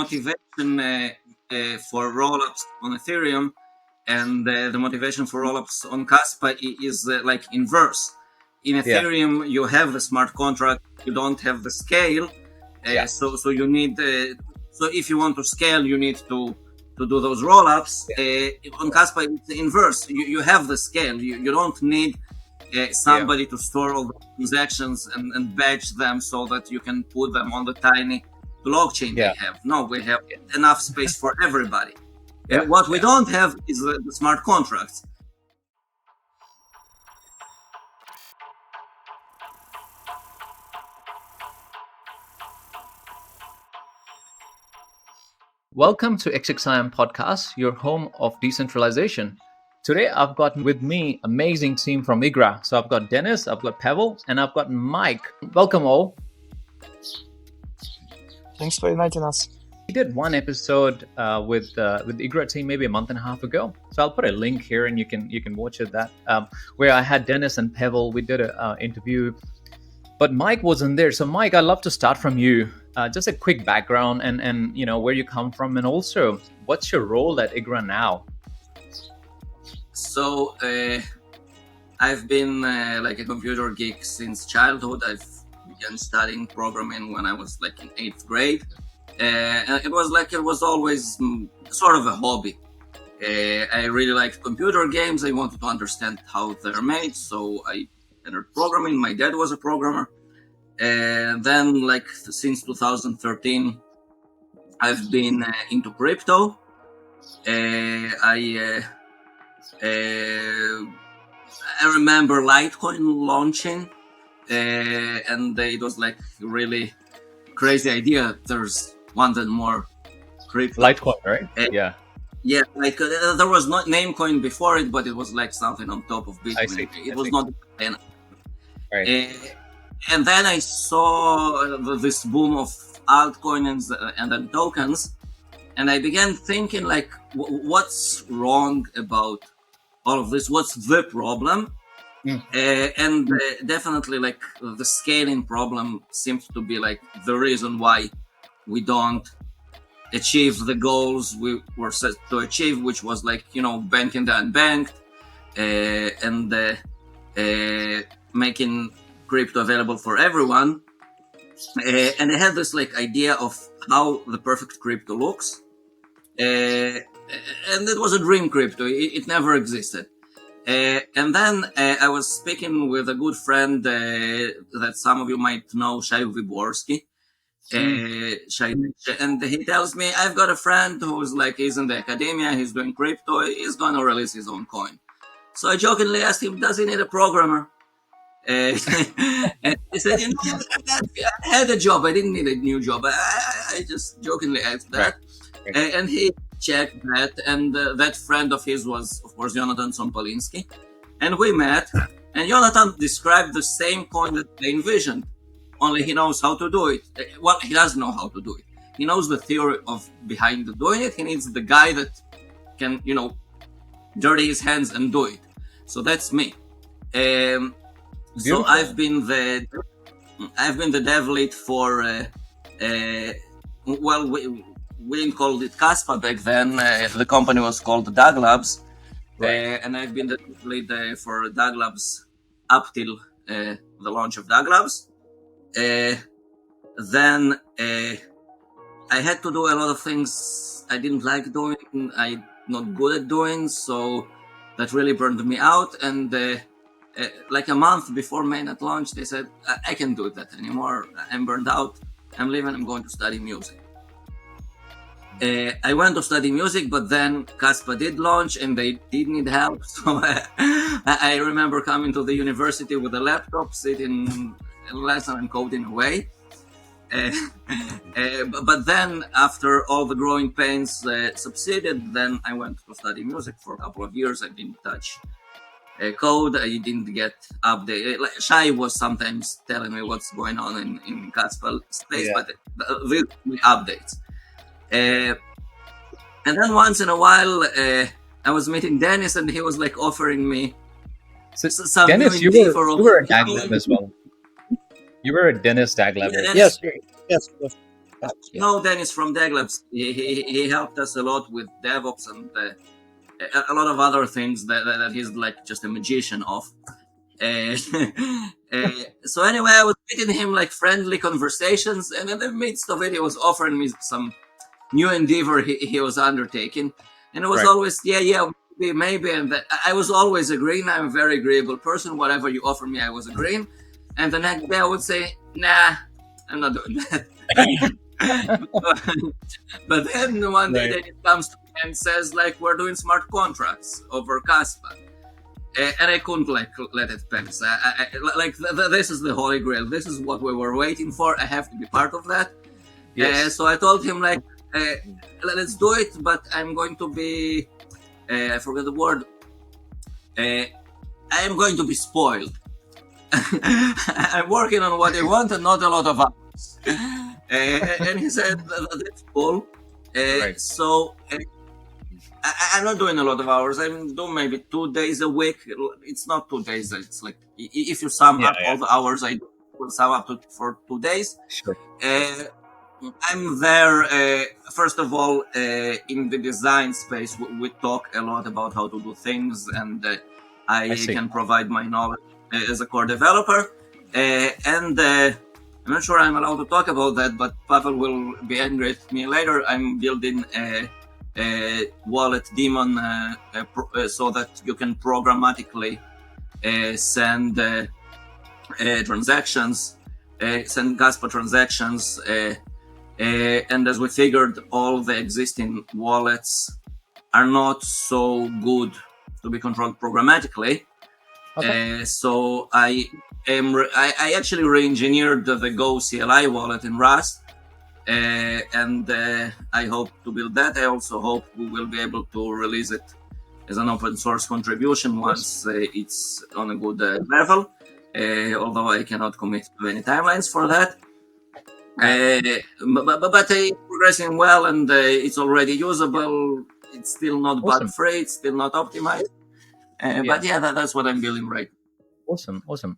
motivation for rollups on Ethereum and the motivation for rollups on Kaspa is like inverse. In Ethereum, you have the smart contract, you don't have the scale. So you need. So if you want to scale, you need to do those rollups. On Kaspa, it's the inverse. You have the scale. You don't need somebody to store all the transactions and batch them so that you can put them on the tiny blockchain they have. No, we have enough space for everybody. What we don't have is the smart contracts. Welcome to XXIM Podcast, your home of decentralization. Today, I've got with me amazing team from Igra. So I've got Denis, I've got Pavel, and I've got Mike. Welcome all. Thanks for inviting us. We did one episode with the Igra team maybe a month and a half ago. So I'll put a link here, and you can watch it. That where I had Denis and Pavel. We did an interview, but Mike wasn't there. So Mike, I'd love to start from you. Just a quick background and you know where you come from, and also what's your role at Igra now? So I've been like a computer geek since childhood. I've began studying programming when I was like in 8th grade. And it was always sort of a hobby. I really liked computer games. I wanted to understand how they're made, so I entered programming. My dad was a programmer. And then, like, since 2013, I've been into crypto. I remember Litecoin launching, and it was like really crazy idea. There's one that more crypto. Litecoin, right? Yeah, like there was not Namecoin before it, but it was like something on top of Bitcoin. It was not. Right. And then I saw this boom of altcoins and then tokens, and I began thinking like, what's wrong about all of this? What's the problem? And definitely like the scaling problem seems to be like the reason why we don't achieve the goals we were set to achieve, which was like, you know, banking the unbanked and making crypto available for everyone. And I had this like idea of how the perfect crypto looks. And it was a dream crypto. It never existed. And then I was speaking with a good friend that some of you might know, Shai Wyborski. And he tells me, I've got a friend who's like, he's in the academia, he's doing crypto, he's going to release his own coin. So I jokingly asked him, does he need a programmer? And he said, you know, I had a job, I didn't need a new job. I just jokingly asked that. And he checked that, and that friend of his was, of course, Jonathan Sompolinsky. And we met, and Jonathan described the same coin that I envisioned, only he knows how to do it. Well, he doesn't know how to do it. He knows the theory of behind doing it. He needs the guy that can, you dirty his hands and do it. So that's me. So I've been the dev lead for we didn't call it Kaspa back then. The company was called Dag Labs, and I've been the dev lead for Dag Labs up till the launch of Dag Labs. Then I had to do a lot of things I didn't like doing. I'm not good at doing, so that really burned me out. And like a month before mainnet launch, they said, I can't do that anymore. I'm burned out. I'm leaving. I'm going to study music. I went to study music, but then Kaspa did launch and they did need help. So I remember coming to the university with a laptop, sitting in a lesson and coding away. But then after all the growing pains subsided, then I went to study music for a couple of years. I didn't touch code. I didn't get updated. Like, Shai was sometimes telling me what's going on in Kaspa space, but with updates. And then once in a while, I was meeting Denis, and he was like offering me some Denis, you were a Dag Lab as well. You were a Denis Dag Lab. Yes. Yeah. No, Denis from Deglabs. He helped us a lot with DevOps and a lot of other things that he's like just a magician of. Uh, so anyway, I was meeting him like friendly conversations, and in the midst of it, he was offering me some new endeavor he was undertaking, and it was Right. always maybe, and I was always agreeing. I'm a very agreeable person. Whatever you offer me, I was agreeing, and the next day I would say, "Nah, I'm not doing that." But then one day Right. then it comes to me and says like, we're doing smart contracts over Kaspa. And I couldn't like let it pass. This is the holy grail. This is what we were waiting for. I have to be part of that. Yes. So I told him like, let's do it, but I'm going to be, I forget the word. I am going to be spoiled. I'm working on what I want and not a lot of hours. And he said, that's cool. Right. So I'm not doing a lot of hours. I'm doing maybe 2 days a week. It's not 2 days. It's like if you sum up all the hours I do, will sum up for 2 days. Sure. I'm there. First of all, in the design space, we talk a lot about how to do things, and I can provide my knowledge as a core developer. And I'm not sure I'm allowed to talk about that, but Pavel will be angry at me later. I'm building a wallet Daemon so that you can programmatically send transactions, send Kaspa transactions. And as we figured, all the existing wallets are not so good to be controlled programmatically. Okay. So I actually re-engineered the Go CLI wallet in Rust. And I hope to build that. I also hope we will be able to release it as an open source contribution once it's on a good level, although I cannot commit to any timelines for that. But it's progressing well, and it's already usable. It's still not bug free. It's still not optimized. But yeah, that's what I'm building right now. Awesome.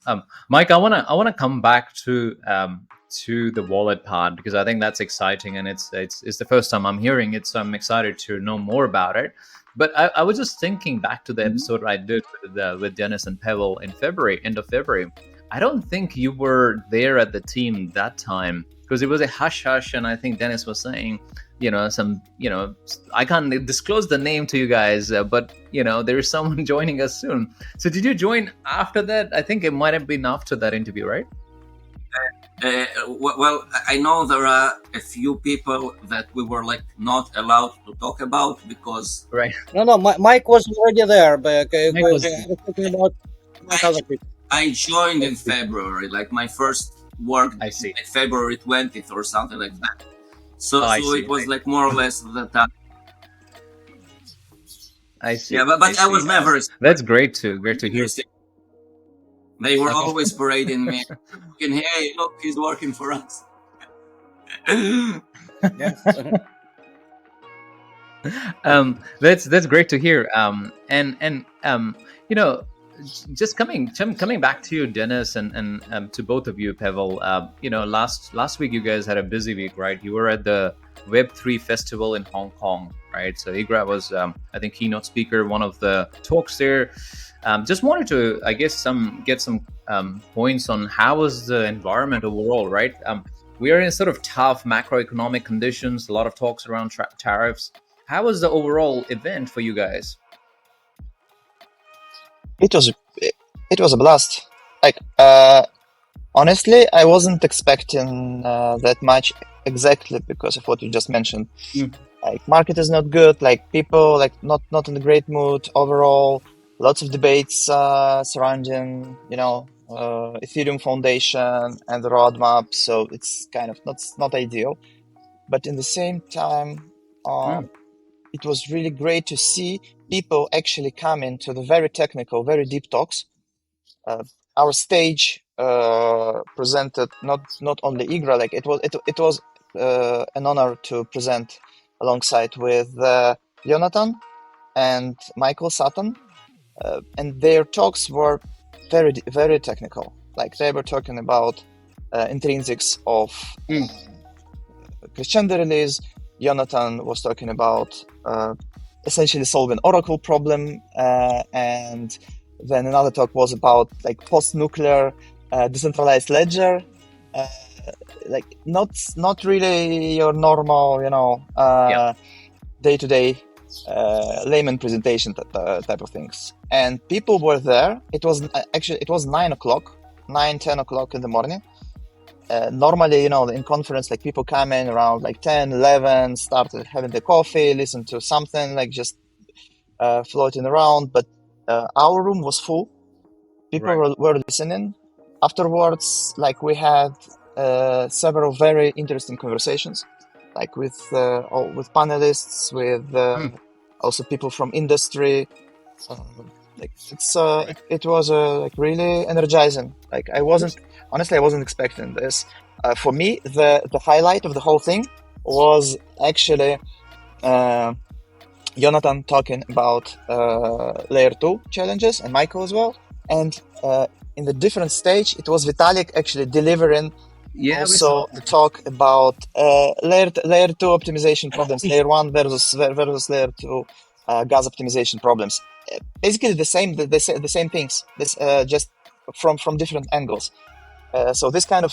Mike, I wanna come back to the wallet part, because I think that's exciting, and it's the first time I'm hearing it, so I'm excited to know more about it. But I was just thinking back to the episode I did with Denis and Pavel in February, end of February. I don't think you were there at the team that time, because it was a hush, and I think Denis was saying, I can't disclose the name to you guys, but there is someone joining us soon. So did you join after that? I think it might have been after that interview, right? Well, I know there are a few people that we were like not allowed to talk about because. Right. No, Mike was already there, but we're talking about other people. I joined in February, like my first work. I see. Like February 20th or something like that. So it was like more or less the time. I see. Yeah, but I was never. That's great to hear. They were always parading me. Hey, look, he's working for us. That's great to hear. Just coming back to you, Denis, and to both of you, Pavel. Last week you guys had a busy week, right? You were at the Web3 Festival in Hong Kong, right? So Igra was, I think, keynote speaker, one of the talks there. Just wanted to, I guess, get some points on how was the environment overall, right? We are in sort of tough macroeconomic conditions, a lot of talks around tariffs. How was the overall event for you guys? It was a blast. Like, honestly, I wasn't expecting that much exactly because of what you just mentioned. Like, market is not good. Like, people not in a great mood overall. Lots of debates surrounding, Ethereum Foundation and the roadmap. So it's kind of not ideal. But in the same time, it was really great to see people actually come into the very technical, very deep talks. Our stage presented not only Igra, like it was an honor to present alongside with Jonathan and Michael Sutton, and their talks were very, very technical. Like they were talking about intrinsics of Crescendo release, Jonathan was talking about essentially solving Oracle problem, and then another talk was about like post-nuclear decentralized ledger, like not really your normal, day-to-day layman presentation type of things. And people were there. It was 9 o'clock, 10 o'clock in the morning. Normally, in conference, like people come in around like 10, 11, started having the coffee, listen to something, like just floating around. But our room was full. People were listening. Afterwards, like we had several very interesting conversations, like with panelists, with also people from industry. It was like really energizing. Like I wasn't expecting this. For me, the highlight of the whole thing was actually Jonathan talking about layer 2 challenges, and Michael as well. And in the different stage, it was Vitalik actually delivering also the talk about layer 2 optimization problems, layer 1 versus layer 2 gas optimization problems. Basically the same things, this just from different angles. So this kind of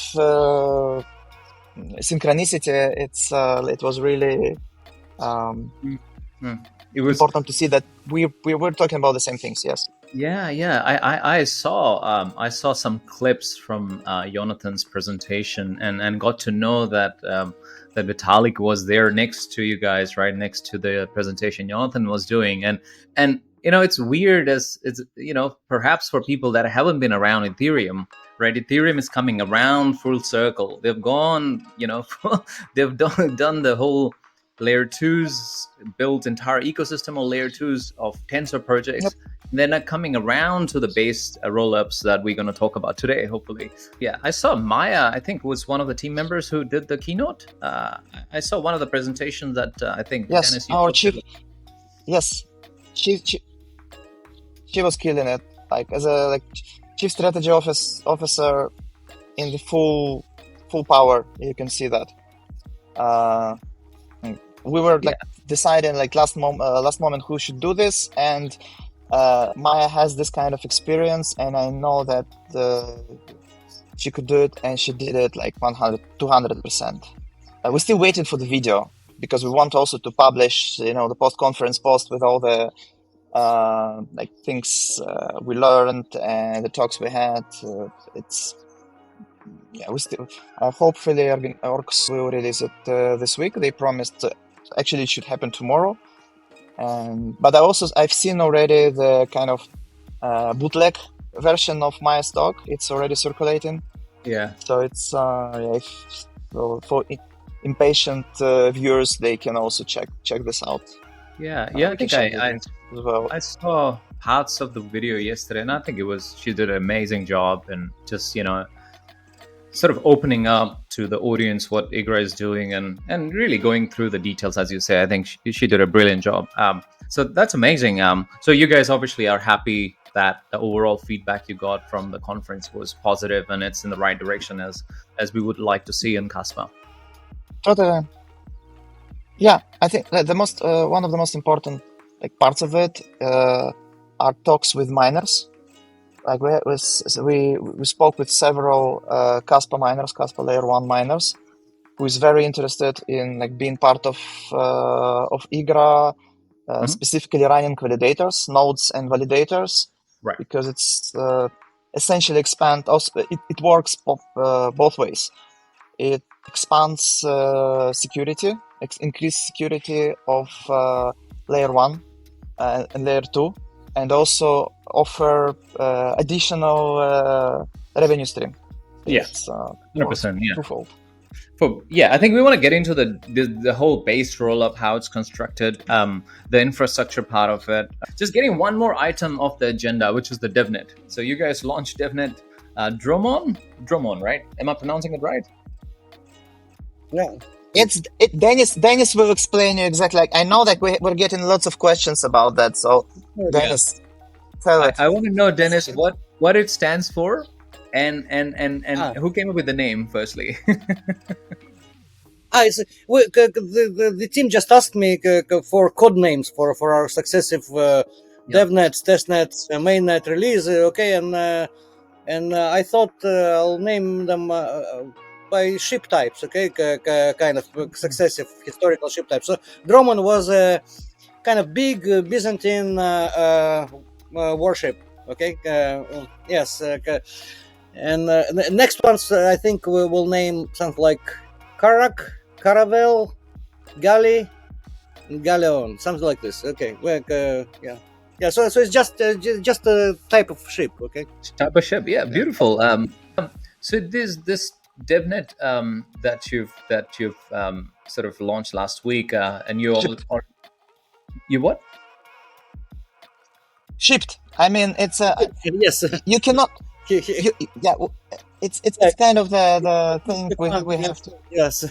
synchronicity, it was really it was important to see that we were talking about the same things. Yes. I saw some clips from Jonathan's presentation and got to know that that Vitalik was there next to you guys, right next to the presentation Jonathan was doing, and it's weird as it's perhaps for people that haven't been around Ethereum, right? Ethereum is coming around full circle. They've gone, they've done the whole layer 2s, built entire ecosystem of layer 2s of tensor projects. Yep. They're not coming around to the base rollups that we're going to talk about today, hopefully. Yeah, I saw Maya, I think, was one of the team members who did the keynote. I saw one of the presentations that I think yes, Denis, our chief. Yes, she was killing it. Like as a chief strategy officer in the full power. You can see that. We were deciding last moment who should do this, and Maya has this kind of experience, and I know that she could do it, and she did it 200%. We're still waiting for the video because we want also to publish, the post-conference post with all the things we learned and the talks we had. We still hopefully Orcs will release it this week. They promised. Actually, it should happen tomorrow. But I've seen already the kind of bootleg version of my stock. It's already circulating. Yeah. So it's for impatient viewers, they can also check this out. Yeah. I think I saw parts of the video yesterday, and I think she did an amazing job, and just sort of opening up to the audience what Igra is doing, and really going through the details, as you say. I think she did a brilliant job. So that's amazing. So you guys obviously are happy that the overall feedback you got from the conference was positive, and it's in the right direction as we would like to see in Kaspa. Totally. Yeah, I think that one of the most important parts of it are talks with miners. We spoke with several Kaspa miners, Kaspa Layer 1 miners, who is very interested in being part of Igra, specifically running validators, nodes and validators, right? Because it's essentially expand. Also, it works both ways. It expands security, increase security of Layer 1 and Layer 2. And also offer additional revenue stream. Yes, 100%. Yeah, twofold. I think we want to get into the whole base rollup, how it's constructed, the infrastructure part of it. Just getting one more item off the agenda, which is the DevNet. So you guys launched DevNet Daemon, right? Am I pronouncing it right? No. Denis will explain you exactly. I know that we're getting lots of questions about that. So, Denis, tell it. I want to know, Denis, what it stands for, and who came up with the name, firstly. The team just asked me for code names for our successive devnets, testnets, mainnet release. Okay, and I thought I'll name them by ship types. Okay, kind of successive historical ship types. So Daemon was a kind of big Byzantine warship. Okay, yes, and the next ones I think we'll name something like Karak, Caravel, Galley, Galleon, something like this. Okay, well, yeah. So it's just a type of ship. Okay. Type of ship, yeah, beautiful. So this DevNet that you've sort of launched last week, and you all, you what? Shipped. I mean, it's yes. You cannot. Yeah, it's kind of the thing we have to. Yes,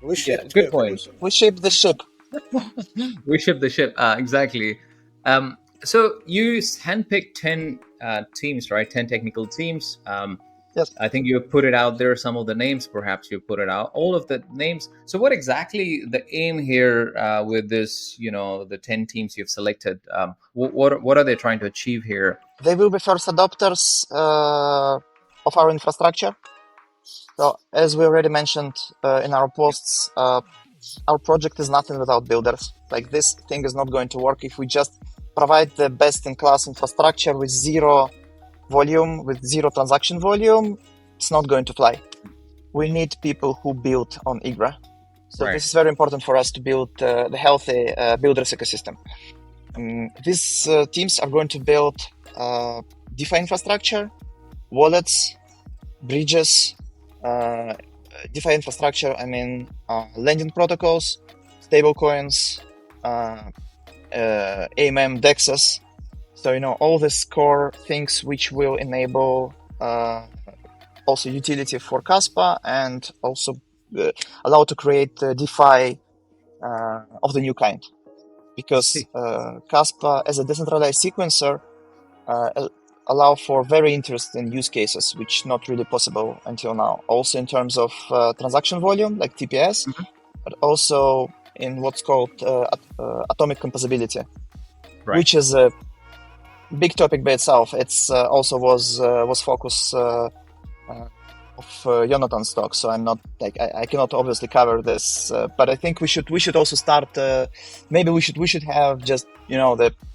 we ship. Yeah, good point. We ship the ship. We ship the ship, exactly. So you handpicked 10 teams, right? 10 technical teams. Yes. I think you put it out there. Some of the names, perhaps you put it out. All of the names. So what exactly the aim here with this? The 10 teams you've selected. What are they trying to achieve here? They will be first adopters of our infrastructure. So as we already mentioned in our posts, our project is nothing without builders. Like, this thing is not going to work if we just provide the best-in-class infrastructure with zero volume, with zero transaction volume. It's not going to fly. We need people who build on Igra. So This is very important for us to build the healthy builders ecosystem. These teams are going to build DeFi infrastructure, wallets, bridges, DeFi infrastructure, lending protocols, stablecoins, AMM, DEXs. So, all these core things which will enable also utility for Kaspa and also allow to create DeFi of the new kind. Because Kaspa, as a decentralized sequencer, allow for very interesting use cases, which not really possible until now. Also in terms of transaction volume, like TPS, but also in what's called atomic composability, which is a big topic by itself. It's also was focus of Jonathan's talk, so I'm not I cannot obviously cover this, but I think we should also start. Maybe we should have just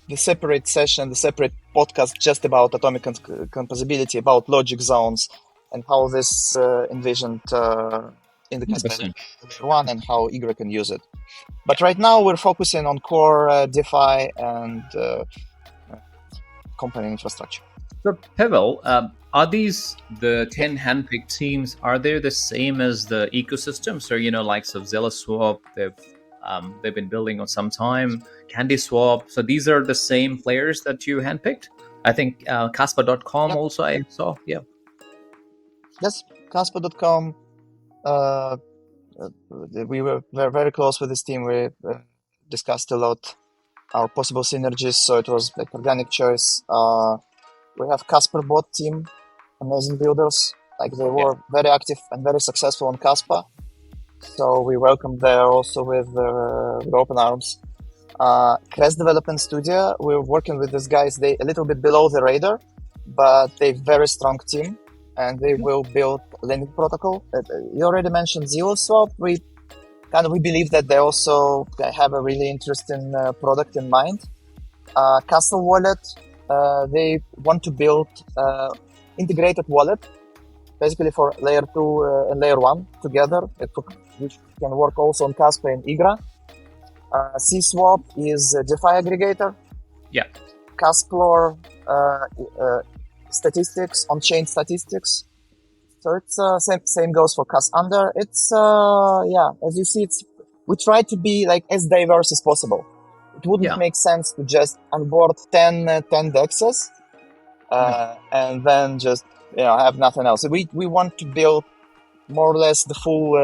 the separate session, the separate podcast just about atomic composability, about logic zones, and how this envisioned in the Kaspa L1 and how Igra can use it. But right now we're focusing on core DeFi and company infrastructure. So Pavel, are these the 10 handpicked teams? Are they the same as the ecosystem? So likes of ZellaSwap, they've been building on some time. CandySwap. So these are the same players that you handpicked. I think Kaspa.com also I saw. Yeah. Yes, Kaspa.com. We were very close with this team. We discussed a lot our possible synergies, so it was like organic choice. We have Kasper bot team, amazing builders. Like, they were very active and very successful on Kaspa, so we welcomed there also with open arms. Crest Development Studio, we're working with these guys. They a little bit below the radar, but they very strong team, and they will build lending protocol. You already mentioned ZellaSwap. We believe that they also have a really interesting product in mind. Castle Wallet, they want to build integrated wallet, basically for layer 2 and layer 1 together, which can work also on Kaspa and Igra. CSwap is a DeFi aggregator. Yeah. Kasplor, statistics, on-chain statistics. So it's same goes for Kas Under. It's as you see, we try to be like as diverse as possible. It wouldn't make sense to just onboard 10 DEXs and then just have nothing else. We want to build more or less the full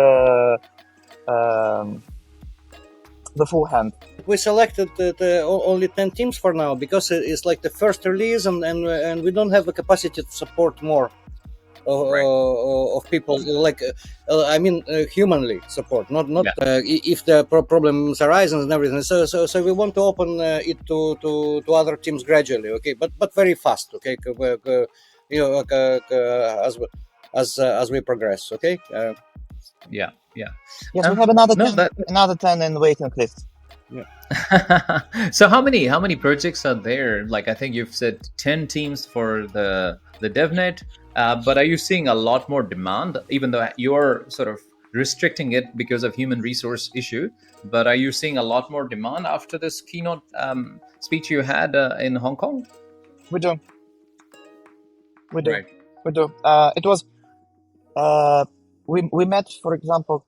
hand. We selected only 10 teams for now because it's like the first release, and we don't have the capacity to support more. Right. of people, like humanly support, not Yeah. if the problems arise and everything. So we want to open it to other teams gradually, okay, but very fast, okay, as we progress, okay. Yeah. Yes, we have another No, 10 in waiting list. So how many projects are there? Like, I think you've said 10 teams for the DevNet, but are you seeing a lot more demand, even though you're sort of restricting it because of human resource issue? But are you seeing a lot more demand after this keynote speech you had in Hong Kong? We do. Right. We do. It was we met, for example,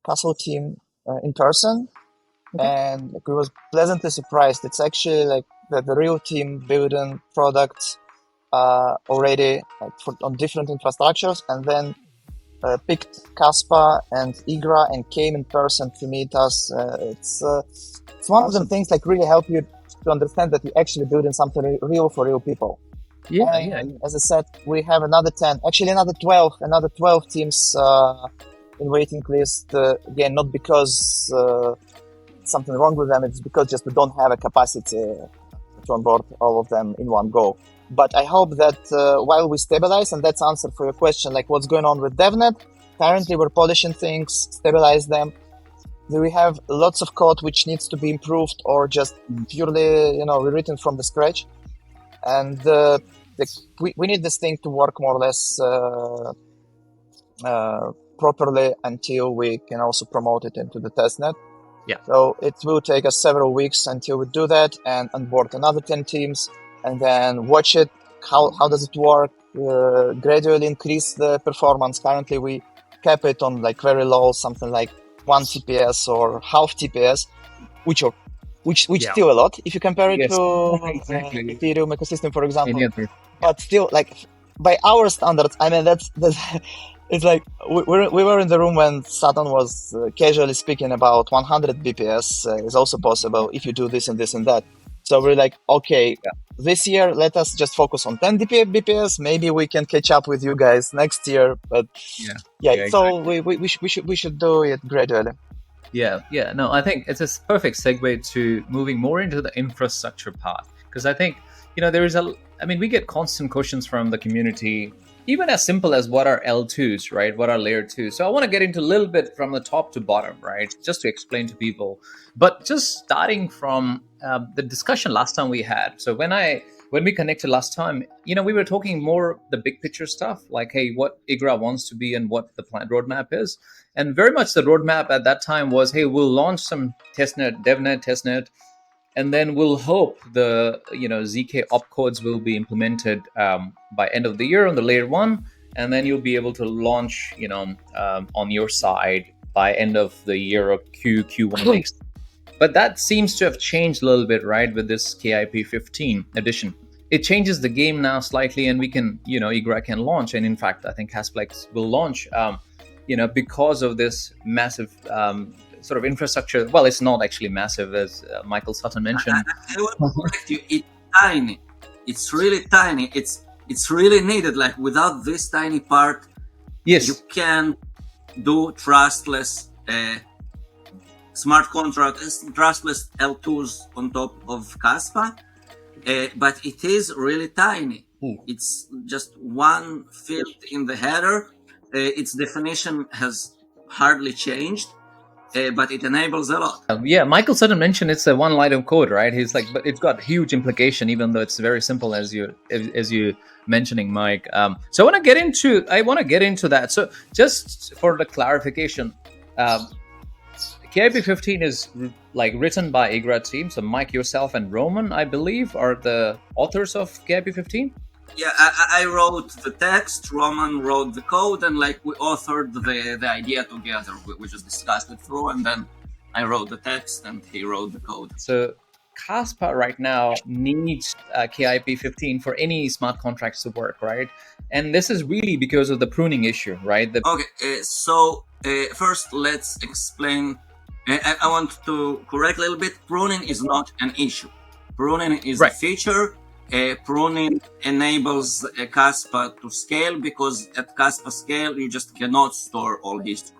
Castle team in person, and we was pleasantly surprised. It's actually like the real team building products already on different infrastructures, and then picked Kaspa and Igra and came in person to meet us. It's one of the things like really help you to understand that you're actually building something real for real people. And as I said, we have another 10, actually another 12 teams in waiting list. Again, not because something wrong with them, it's because just we don't have a capacity to onboard all of them in one go. But I hope that while we stabilize, and that's answer for your question, like what's going on with DevNet, currently we're polishing things, stabilize them. We have lots of code which needs to be improved or just purely, rewritten from the scratch. And we need this thing to work more or less properly until we can also promote it into the testnet. Yeah. So it will take us several weeks until we do that and onboard another 10 teams and then watch it. How does it work? Gradually increase the performance. Currently we cap it on like very low, something like 1 TPS or half TPS, which still a lot if you compare it to Ethereum ecosystem, for example. But still, like by our standards, I mean that's it's like we were in the room when Satan was casually speaking about 100 BPS is also possible if you do this and this and that. So we're like, okay, this year let us just focus on 10 BPS. Maybe we can catch up with you guys next year. But so exactly. we should do it gradually. Yeah. No, I think it's a perfect segue to moving more into the infrastructure part, because I think we get constant questions from the community, even as simple as what are L2s, right? What are layer 2s? So I want to get into a little bit from the top to bottom, right? Just to explain to people. But just starting from the discussion last time we had. So when we connected last time, we were talking more the big picture stuff, like, hey, what Igra wants to be and what the plan roadmap is. And very much the roadmap at that time was, hey, we'll launch some testnet, devnet, testnet, and then we'll hope the ZK opcodes will be implemented by end of the year on the layer 1, and then you'll be able to launch on your side by end of the year or Q1 next. But that seems to have changed a little bit, right, with this KIP15 edition. It changes the game now slightly, and we can, Igra can launch, and in fact, I think Kaspa L2 will launch, because of this massive sort of infrastructure. Well, it's not actually massive, as Michael Sutton mentioned. I want to correct you. It's tiny. It's really tiny. It's really needed. Like without this tiny part, yes, you can do trustless smart contracts, trustless L2s on top of Kaspa. But it is really tiny. It's just one field in the header. Its definition has hardly changed. But it enables a lot. Michael Sutton mentioned it's a one line of code, right? He's like, but it's got huge implication, even though it's very simple, as you mentioning, Mike. So I want to get into that. So just for the clarification, KIP15 is like written by Igra team. So Mike, yourself, and Roman, I believe, are the authors of KIP15. Yeah, I wrote the text, Roman wrote the code, and like we authored the idea together. We just discussed it through, and then I wrote the text and he wrote the code. So Kaspa right now needs KIP15 for any smart contracts to work, right? And this is really because of the pruning issue, right? So first let's explain. I want to correct a little bit. Pruning is not an issue. Pruning is a feature. pruning enables Kaspa to scale, because at Kaspa scale you just cannot store all history.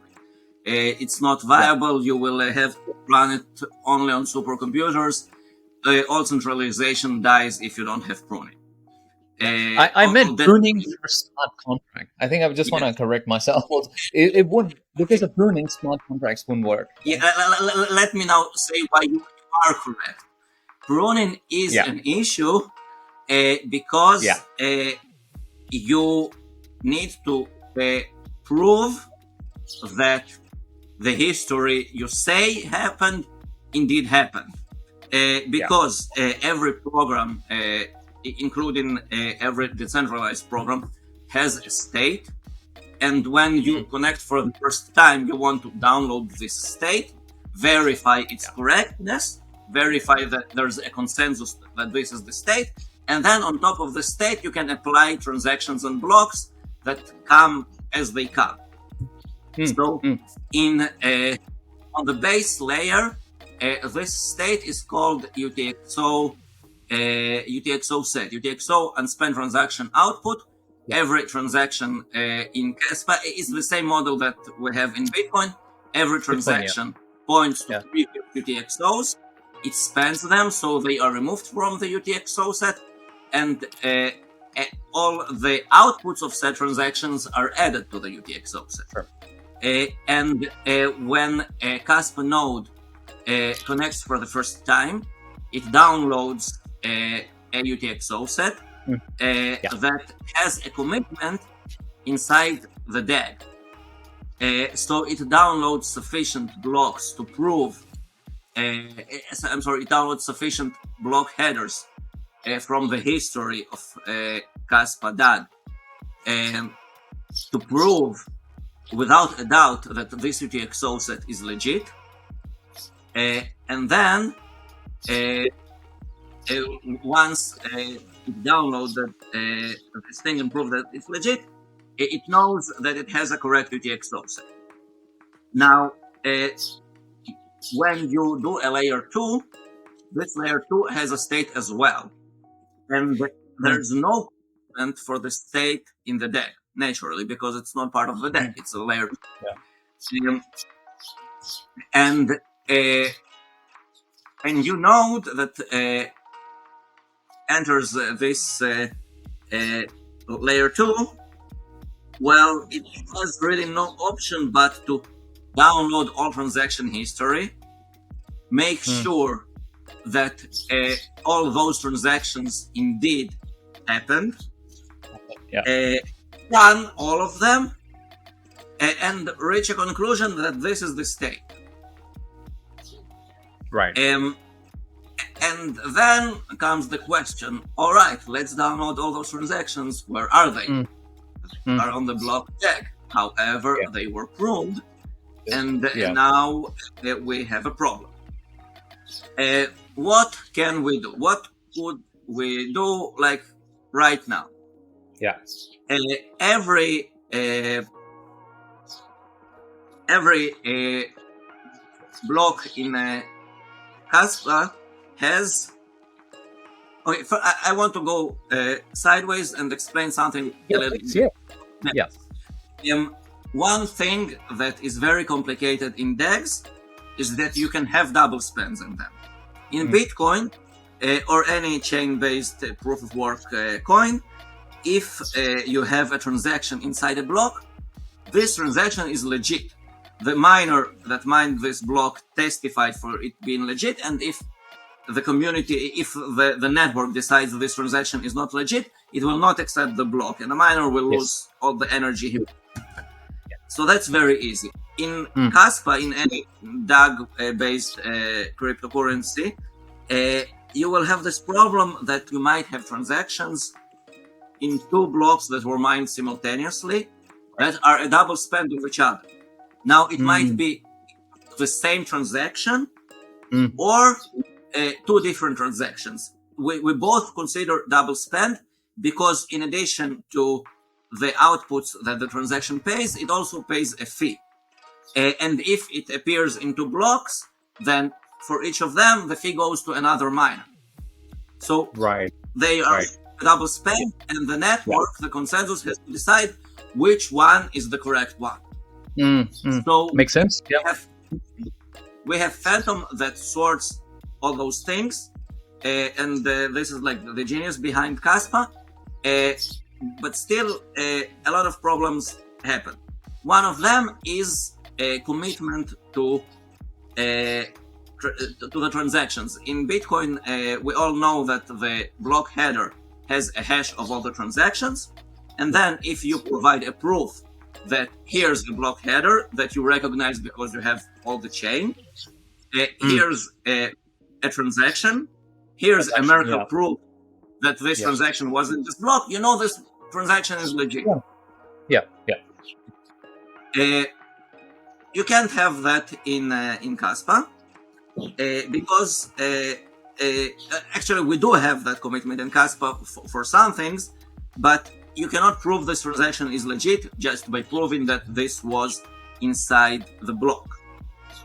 It's not viable. You will have to run it only on supercomputers. All centralization dies if you don't have pruning. I meant pruning for smart contract. I think I just want to correct myself. It wouldn't, because of pruning, smart contracts wouldn't work. Yeah, let me now say why you are correct. Pruning is an issue because you need to prove that the history you say happened indeed happened. Because every program, including every decentralized program, has a state. And when you connect for the first time, you want to download this state, verify its correctness, verify that there's a consensus that this is the state. And then on top of the state, you can apply transactions and blocks that come as they come. So on the base layer, this state is called UTXO set. UTXO unspent transaction output. Every transaction in Kaspa is the same model that we have in Bitcoin. Every transaction points to 3 UTXOs. It spends them, so they are removed from the UTXO set, and all the outputs of said transactions are added to the UTXO set. Sure. And when a Kaspa node connects for the first time, it downloads a UTXO set that has a commitment inside the DAG. So it downloads sufficient blocks to prove, it downloads sufficient block headers from the history of Kaspa DAG to prove without a doubt that this UTXO set is legit. And then once it downloads this thing and proves that it's legit, it knows that it has a correct UTXO set. Now, when you do a layer 2, this layer 2 has a state as well. And there's no commitment for the state in the DAG, naturally, because it's not part of the DAG. It's a layer 2. And you node that enters this layer 2, well, it has really no option but to download all transaction history, make sure that all those transactions indeed happened, run all of them, and reach a conclusion that this is the state. Right. And then comes the question, all right, let's download all those transactions. Where are they? Are on the block DAG. However, they were pruned, and now we have a problem. What can we do? What would we do, like, right now? Every block in Kaspa has... Okay, I want to go sideways and explain something a little bit. One thing that is very complicated in DAGs is that you can have double spends in them. In Bitcoin or any chain-based proof-of-work coin, if you have a transaction inside a block, this transaction is legit. The miner that mined this block testified for it being legit, and if the community, if the network decides this transaction is not legit, it will not accept the block, and the miner will lose all the energy he... So that's very easy. In Kaspa, in any DAG-based cryptocurrency, you will have this problem that you might have transactions in two blocks that were mined simultaneously that are a double spend of each other. Now, it might be the same transaction or two different transactions. We both consider double spend because in addition to the outputs that the transaction pays, it also pays a fee. And if it appears in two blocks, then for each of them, the fee goes to another miner. So they are double spend, and the network, the consensus, has to decide which one is the correct one. So makes sense. Yeah. We have Phantom that sorts all those things, and this is like the genius behind Kaspa. But still, a lot of problems happen. One of them is a commitment to the transactions. In Bitcoin, we all know that the block header has a hash of all the transactions, and then if you provide a proof that here's the block header that you recognize because you have all the chain, here's a transaction, here's a miracle proof that this transaction wasn't just blocked, this transaction is legit. Yeah. You can't have that in Kaspa because actually we do have that commitment in Kaspa for some things, but you cannot prove this transaction is legit just by proving that this was inside the block.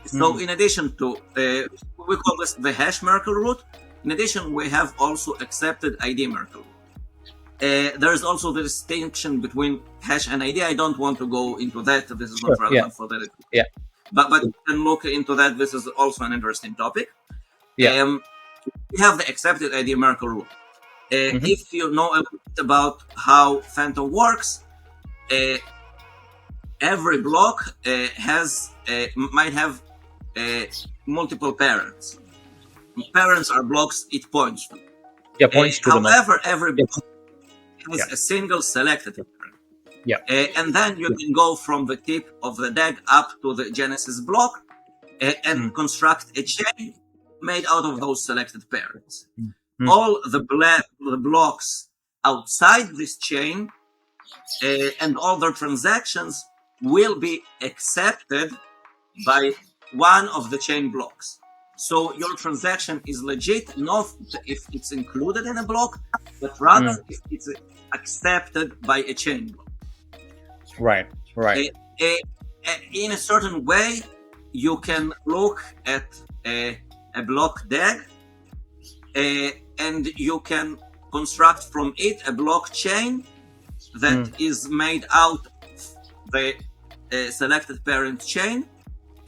So in addition to, we call this the hash miracle root. In addition, we have also accepted ID miracle root. There is also the distinction between hash and ID. I don't want to go into that. This is not relevant for that. Yeah. But you can look into that. This is also an interesting topic. Yeah. We have the accepted ID miracle root. If you know a bit about how Phantom works, every block might have multiple parents. Parents are blocks it points to. Yeah, points to them. However, every block has a single selected parent. Yeah. And then you can go from the tip of the DAG up to the Genesis block and construct a chain made out of those selected parents. All the blocks outside this chain and all their transactions will be accepted by one of the chain blocks. So your transaction is legit, not if it's included in a block, but rather if it's accepted by a chain block. Right. In a certain way, you can look at a block DAG and you can construct from it a blockchain that is made out of the selected parent chain,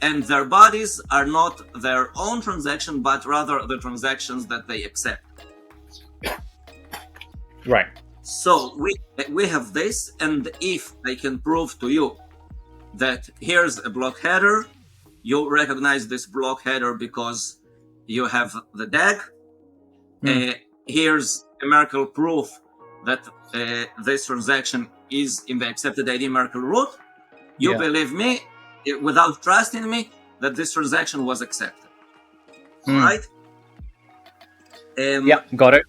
and their bodies are not their own transaction, but rather the transactions that they accept. Right. So we have this, and if I can prove to you that here's a block header, you recognize this block header because you have the DAG. Here's a miracle proof that this transaction is in the accepted ID miracle root. You believe me, without trusting me, that this transaction was accepted. Right? Got it.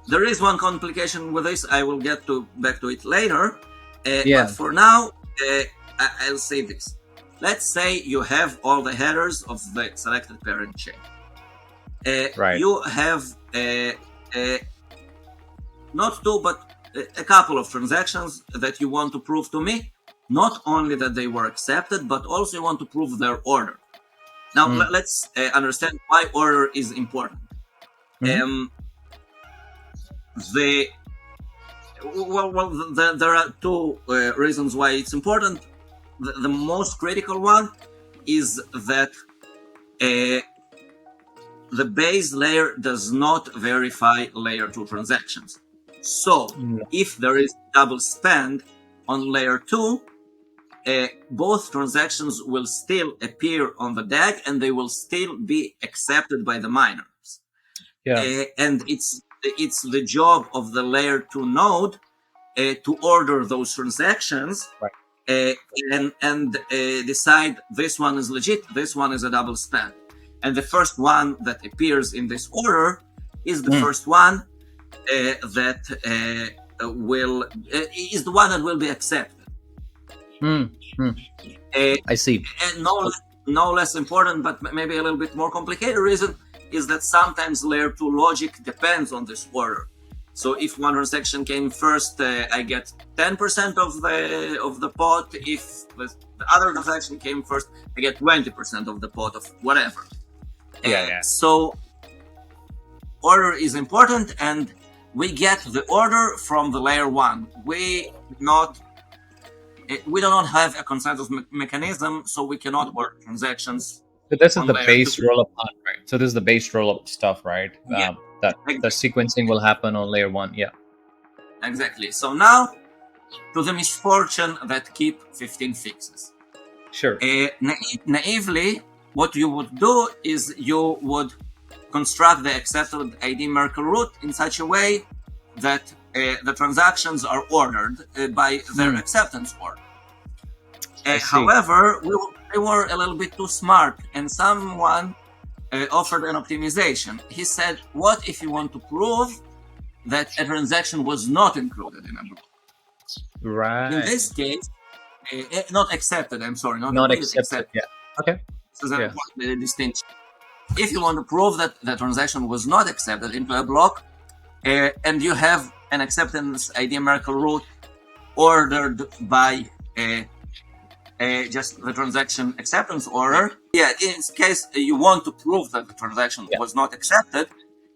There is one complication with this. I will get back to it later. But for now, I'll say this. Let's say you have all the headers of the selected parent chain. You have not two, but a couple of transactions that you want to prove to me. Not only that they were accepted, but also you want to prove their order. Now, let's understand why order is important. There are two reasons why it's important. The most critical one is that the base layer does not verify layer 2 transactions. So if there is double spend on layer 2, both transactions will still appear on the DAG and they will still be accepted by the miners. And it's the job of the layer 2 node to order those transactions and decide this one is legit, this one is a double spend. And the first one that appears in this order is the first one that is the one that will be accepted. I see. And no less important, but maybe a little bit more complicated reason is that sometimes layer 2 logic depends on this order. So if one transaction came first, I get 10% of the pot. If the other transaction came first, I get 20% of the pot of whatever. So order is important, and we get the order from the layer one. We do not have a consensus mechanism, so we cannot order transactions. So this is on the layer base 2. rollup part, right? So this is the base rollup stuff, right? Yeah, That the exactly. sequencing will happen on layer 1. Yeah. Exactly. So now to the misfortune that KIP15 fixes. Sure. Naively, what you would do is you would construct the accepted ID Merkle root in such a way that the transactions are ordered by their acceptance order. However, we were a little bit too smart, and someone offered an optimization. He said, what if you want to prove that a transaction was not included in a block? Right. In this case, not accepted, I'm sorry, Not accepted. Yeah. Okay. This is an important distinction. If you want to prove that the transaction was not accepted into a block, and you have an acceptance ID Merkle root ordered by just the transaction acceptance order, in this case you want to prove that the transaction was not accepted,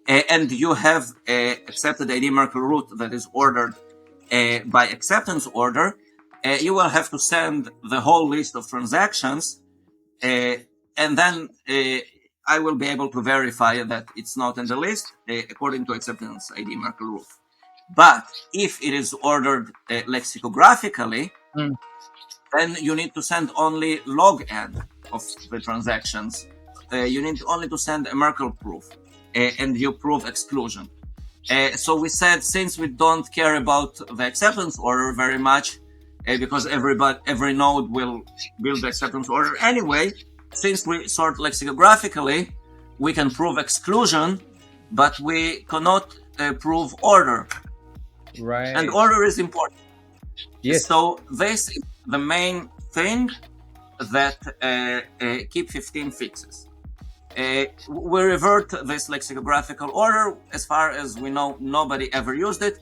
and you have accepted ID Merkle root that is ordered by acceptance order, you will have to send the whole list of transactions, and then I will be able to verify that it's not in the list according to acceptance ID Merkle root. But if it is ordered lexicographically, then you need to send only log n of the transactions. You need only to send a Merkle proof, and you prove exclusion. So we said, since we don't care about the acceptance order very much, because every node will build the acceptance order anyway, since we sort lexicographically, we can prove exclusion, but we cannot prove order. Right. And order is important. Yes. So this is the main thing that KIP15 fixes. We revert this lexicographical order. As far as we know, nobody ever used it.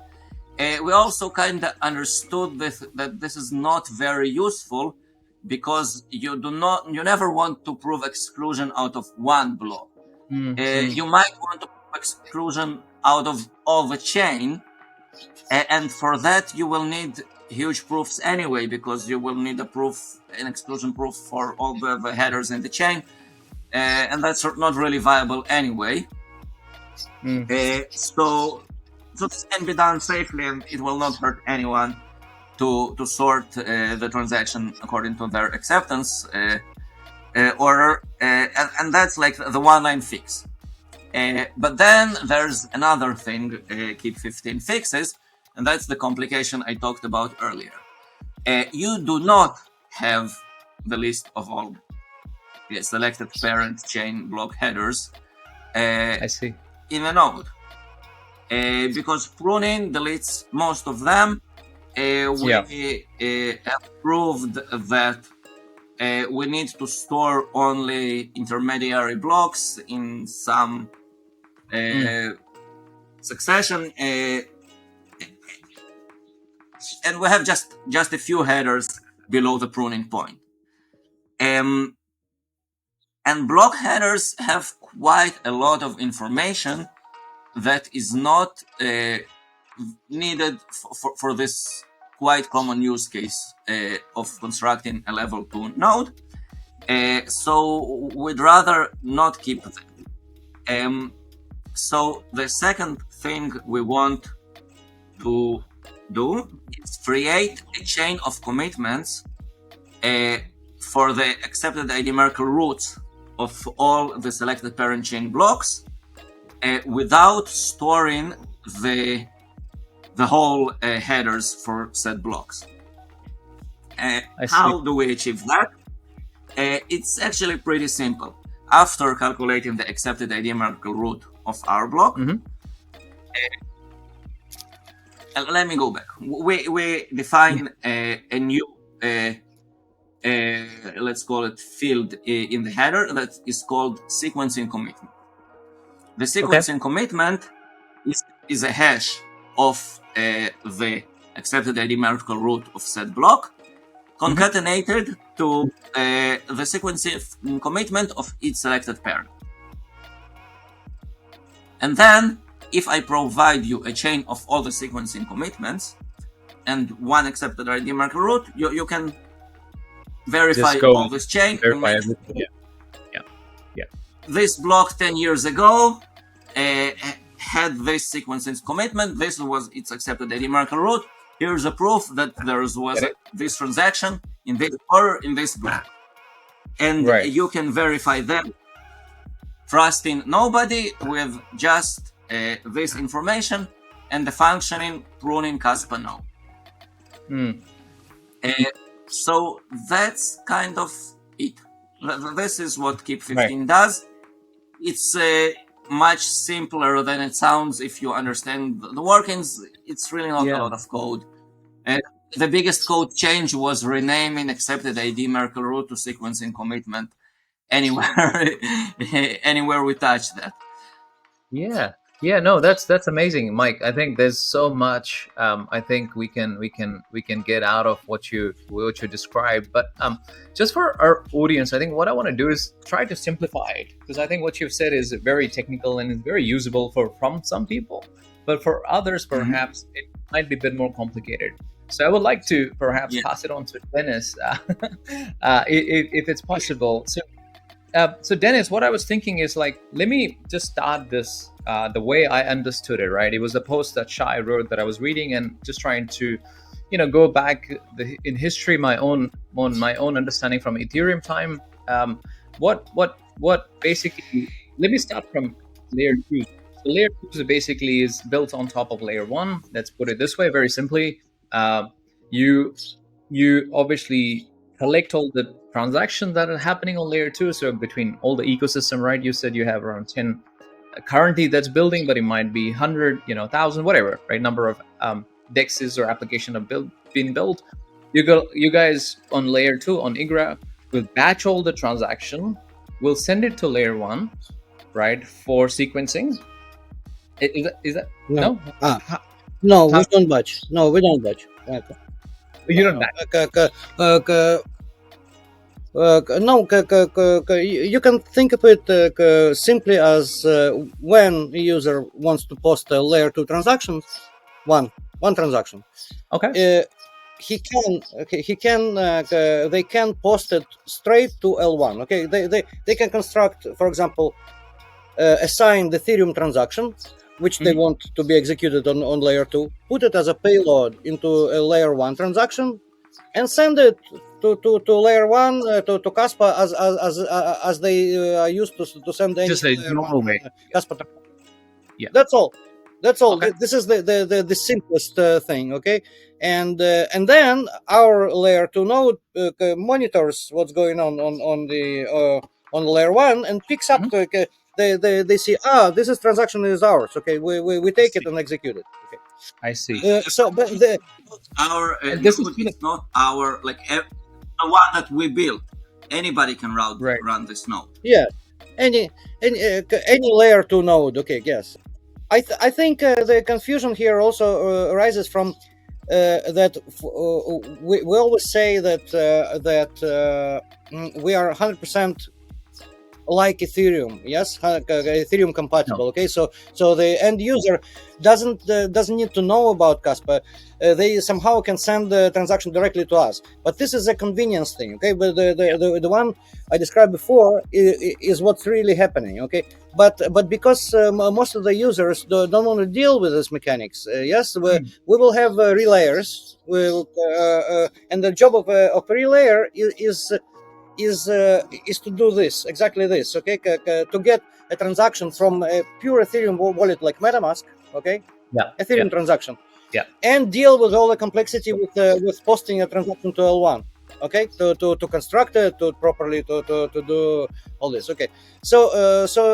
We also kind of understood that this is not very useful, because you never want to prove exclusion out of one block. You might want to prove exclusion out of all the chain, and for that you will need huge proofs anyway, because you will need an exclusion proof for all the headers in the chain, and that's not really viable anyway. So this can be done safely, and it will not hurt anyone to sort the transaction according to their acceptance order, and that's like the one-line fix. But then there's another thing KIP15 fixes, and that's the complication I talked about earlier. You do not have the list of all selected parent chain block headers I see. in a node, because pruning deletes most of them. We have proved that we need to store only intermediary blocks in some succession, and we have just a few headers below the pruning point. And block headers have quite a lot of information that is not needed for this quite common use case of constructing a level 2 node. So we'd rather not keep them. So the second thing we want to do is create a chain of commitments for the accepted ID Merkle roots of all the selected parent chain blocks, without storing the whole headers for said blocks. How do we achieve that? It's actually pretty simple. After calculating the accepted ID Merkle root of our block, let me go back. We define a new let's call it field in the header that is called sequencing commitment. The sequencing commitment is a hash of the accepted ID Merkle root of said block, concatenated to the sequencing commitment of each selected parent. And then if I provide you a chain of all the sequencing commitments and one accepted ID marker root, you can verify all this chain. Verify everything. Yeah. This block 10 years ago had this sequencing commitment. This was its accepted ID marker root. Here's a proof that there was this transaction in this order in this block. And you can verify them, trusting nobody with just this information and the functioning pruning Kaspa node. So that's kind of it. This is what KIP15 does. It's much simpler than it sounds if you understand the workings. It's really not a lot of code. The biggest code change was renaming accepted ID marker root to sequencing commitment. Anywhere we touch that. No, that's amazing, Mike. I think there's so much I think we can get out of what you described, but just for our audience, I think what I want to do is try to simplify it, because I think what you've said is very technical and is very usable from some people, but for others perhaps it might be a bit more complicated. So I would like to perhaps pass it on to Denis, if it's possible. So Denis, what I was thinking is, like, let me just start this the way I understood it, right? It was a post that Shai wrote that I was reading and just trying to, go back in history, my own understanding from Ethereum time. What basically, let me start from layer 2. So layer 2 basically is built on top of layer 1. Let's put it this way, very simply. You obviously collect all the transactions that are happening on layer 2. So between all the ecosystem, right? You said you have around 10 currently that's building, but it might be 100, 1,000, whatever, right? Number of dexes or application of being built. You guys on layer 2 on Igra will batch all the transaction. We'll send it to layer 1, right, for sequencing. Is that no? No, we don't batch. No, we don't batch. Okay. You don't batch. You can think of it simply as when a user wants to post a layer 2 transaction, one transaction. Okay. They can post it straight to L1. Okay. They can construct, for example, assign the Ethereum transaction, which they want to be executed on layer 2, put it as a payload into a layer 1 transaction, and send it to layer 1 to Kaspa as they are used to send any just a normal way. Kaspa. Yeah. That's all. Okay. This is the simplest thing. Okay, and then our layer 2 node monitors what's going on layer 1 and picks up. They see, this is transaction is ours. Okay, we take it and execute it. Okay, I see. But our this is not our the one that we built. Anybody can run this node. Yeah, any layer 2 node. Okay, yes. I think the confusion here also arises from that we always say that we are 100% like Ethereum, yes, Ethereum compatible. No. Okay, so the end user doesn't need to know about Kaspa. They somehow can send the transaction directly to us. But this is a convenience thing. Okay, but the one I described before is what's really happening. Okay, but because most of the users don't want to deal with this mechanics. Yes, we will have relayers. And the job of a relayer is to do this, exactly this, okay, to get a transaction from a pure Ethereum wallet like MetaMask, okay, Ethereum transaction, and deal with all the complexity with posting a transaction to L1, okay, to construct it, to properly to do all this, okay. So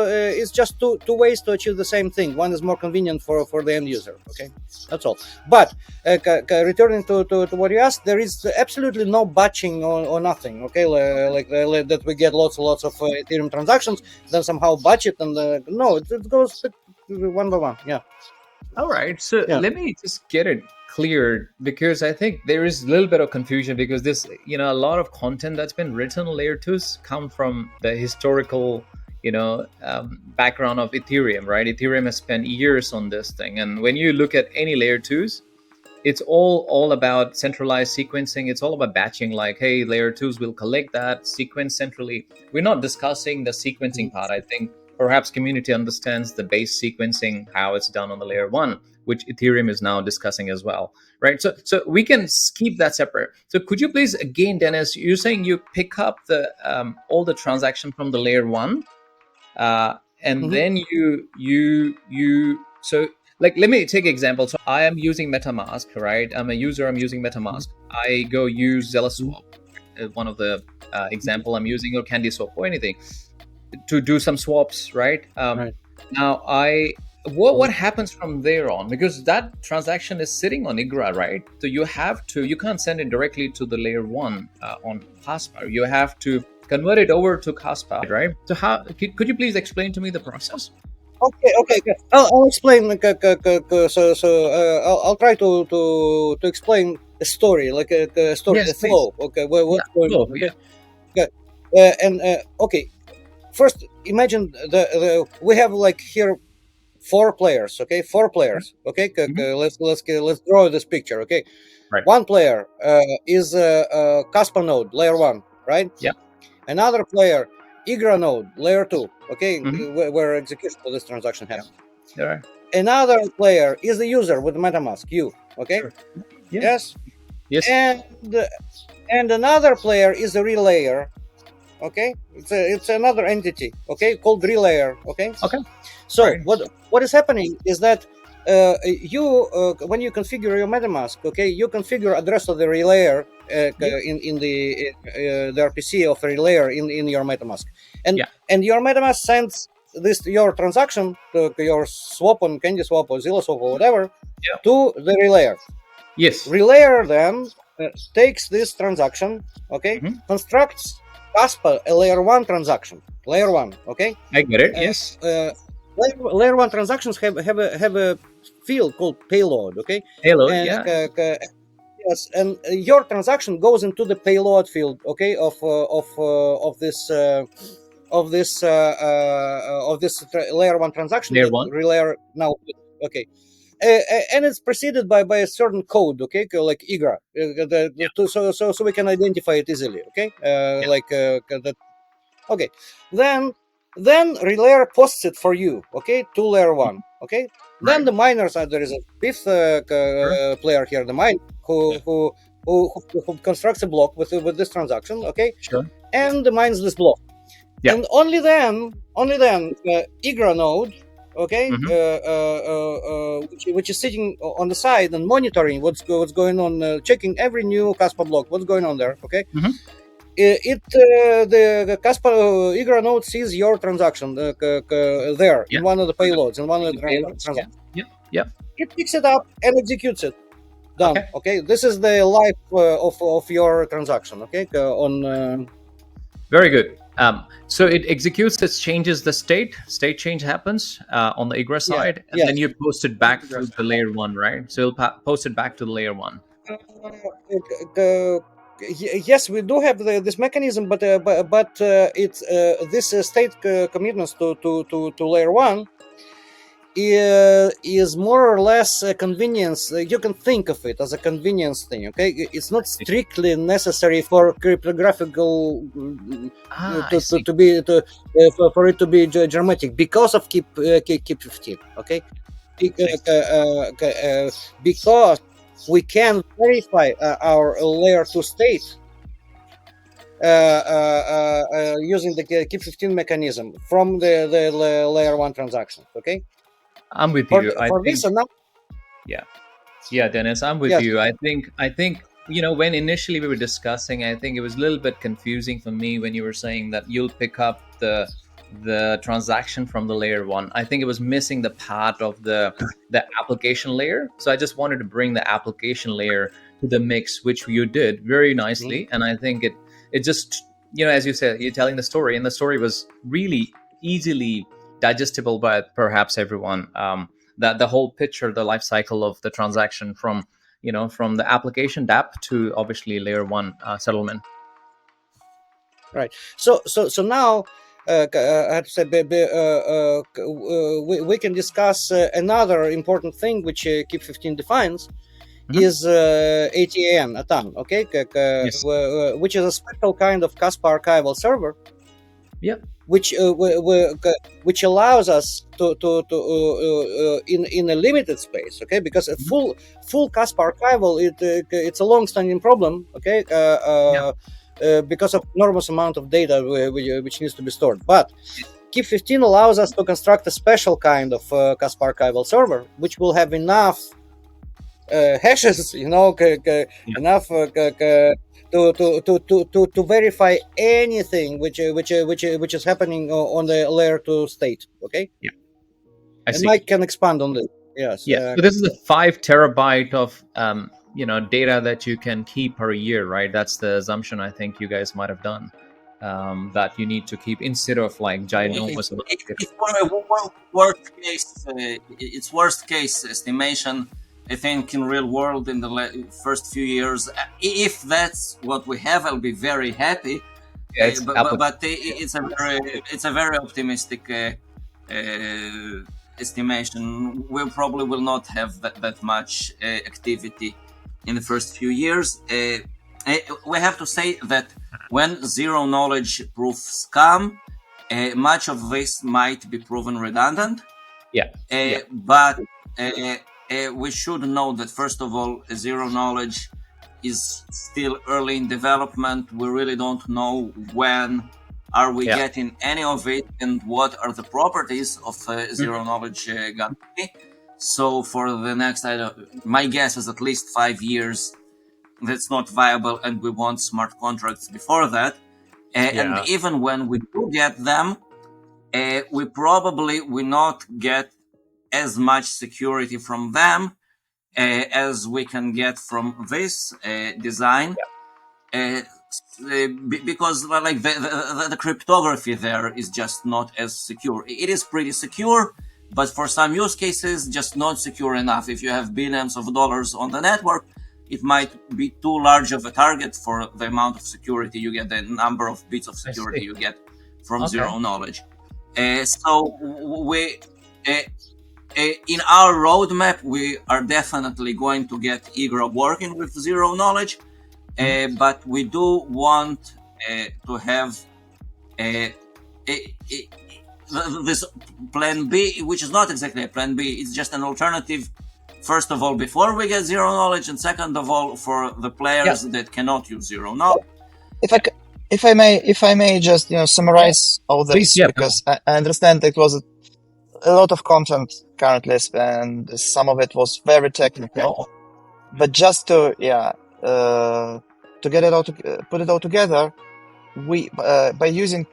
it's just two ways to achieve the same thing. One is more convenient for the end user, okay, that's all. But returning to what you asked, there is absolutely no batching or nothing, okay, like that we get lots of Ethereum transactions, then somehow batch it, and no, it goes one by one. Yeah. All right, so let me just get it cleared, because I think there is a little bit of confusion, because this, a lot of content that's been written on layer 2s come from the historical, background of Ethereum, right? Ethereum has spent years on this thing, and when you look at any layer twos, it's all about centralized sequencing. It's all about batching. Like, hey, layer twos will collect that, sequence centrally. We're not discussing the sequencing part. I think perhaps community understands the base sequencing, how it's done on the layer one, which Ethereum is now discussing as well, right? So we can keep that separate. So could you please, again, Denis, you're saying you pick up the all the transaction from the layer one, and then you so. Like, let me take an example. So I am using MetaMask, right? I'm a user. I'm using MetaMask. I go use ZellaSwap, one of the example I'm using, or CandySwap, or anything, to do some swaps, right? Right. Now, what happens from there on? Because that transaction is sitting on Igra, right? So you can't send it directly to the layer one on Kaspa. You have to convert it over to Kaspa, right? So could you please explain to me the process? Okay. I'll explain. I'll try to explain a story, like a story, Yes, a flow. please. Okay, what's going Flow, on? Okay, okay. First, imagine we have like here 4 players. Okay, 4 players. Okay, let's draw this picture. Okay, Right. One player is Kaspa node, layer 1, right? Yeah. Another player, Igra node, layer 2. Okay, Mhm. where execution of this transaction happens. All right. Another player is the user with MetaMask, you. Okay. Sure. Yeah. Yes. Yes. And another player is the relayer. Okay, it's another entity. Okay, called relayer. Okay. Okay. So Right. what is happening is that when you configure your MetaMask, okay, you configure address of the relayer in the RPC of the relayer in your MetaMask, and your MetaMask sends your transaction to your swap on CandySwap or ZellaSwap or whatever to the relayer. Yes. Relayer then takes this transaction, okay, constructs Kaspa a layer 1 transaction. Layer 1, okay. I get it. Yes. Layer 1 transactions have a field called payload, okay. Payload. And, Yeah. yes, and your transaction goes into the payload field, okay, of this layer 1 transaction. Layer 1. Relayer now, okay. And it's preceded by a certain code, okay, like Igra, so we can identify it easily, okay, like that. Okay, then relayer posts it for you, okay, to layer 1, okay. Then the miners, there is a 5th player here, the miner who constructs a block with this transaction, okay, Sure. and mines this block. Yeah. And only then Igra node, okay, which is sitting on the side and monitoring what's going on, checking every new Kaspa block, what's going on there, okay. The Kaspa Igra node sees your transaction there in one of the payloads, in one of the transactions. Yeah. It picks it up and executes it. Done. Okay. This is the life of your transaction. Okay. Very good. So it executes, it changes the state change happens on the Igra side, and then you post it back to the layer 1, right? So you'll post it back to the layer 1. Yes, we do have this mechanism, but it's this state commitments to layer 1 is more or less a convenience. You can think of it as a convenience thing. Okay, it's not strictly necessary for cryptographical for it to be dramatic because of KIP15. Okay, because we can verify our layer 2 state using the KIP15 mechanism from the layer 1 transaction. Okay, I'm with you. Yeah, Denis, I'm with you. I think when initially we were discussing, I think it was a little bit confusing for me when you were saying that you'll pick up the transaction from the layer 1. I think it was missing the part of the application layer. So I just wanted to bring the application layer to the mix, which you did very nicely. And I think it just, as you said, you're telling the story, and the story was really easily digestible by perhaps everyone. That the whole picture, the life cycle of the transaction from the application dApp to obviously layer 1 settlement. Right. So now I have to say, we can discuss another important thing which KIP15 defines. Is ATAN, okay, Yes. which is a special kind of Kaspa archival server. Yeah. Which allows us to in a limited space, okay, because a full Kaspa archival it's a long-standing problem, okay, because of enormous amount of data which needs to be stored. But KIP15 allows us to construct a special kind of Kaspa archival server, which will have enough hashes, enough to verify anything which is happening on the layer 2 state. Okay. Yeah. And Mike can expand on this. Yes. So this is a 5 terabyte of data that you can keep per year, right? That's the assumption I think you guys might have done. That you need to keep instead of like ginormous. It's worst case estimation. I think in real world in the first few years, if that's what we have, I'll be very happy. But it's a very optimistic estimation. We probably will not have that much activity in the first few years. We have to say that when zero knowledge proofs come, much of this might be proven redundant. But we should know that, first of all, zero knowledge is still early in development. We really don't know when are we getting any of it and what are the properties of zero knowledge gonna be. So for the next, my guess is at least 5 years, that's not viable, and we want smart contracts before that. And even when we do get them, we probably will not get as much security from them as we can get from this design, because like the cryptography there is just not as secure. It is pretty secure, but for some use cases, just not secure enough. If you have billions of dollars on the network, it might be too large of a target for the amount of security you get, the number of bits of security you get from zero knowledge. So we. In our roadmap, we are definitely going to get Igra working with zero knowledge, but we do want to have this plan B, which is not exactly a plan B. It's just an alternative. First of all, before we get zero knowledge, and second of all, for the players that cannot use zero knowledge. If I may just summarize all this, because I understand it was a lot of content currently, and some of it was very technical. But just to get it all put it all together, we by using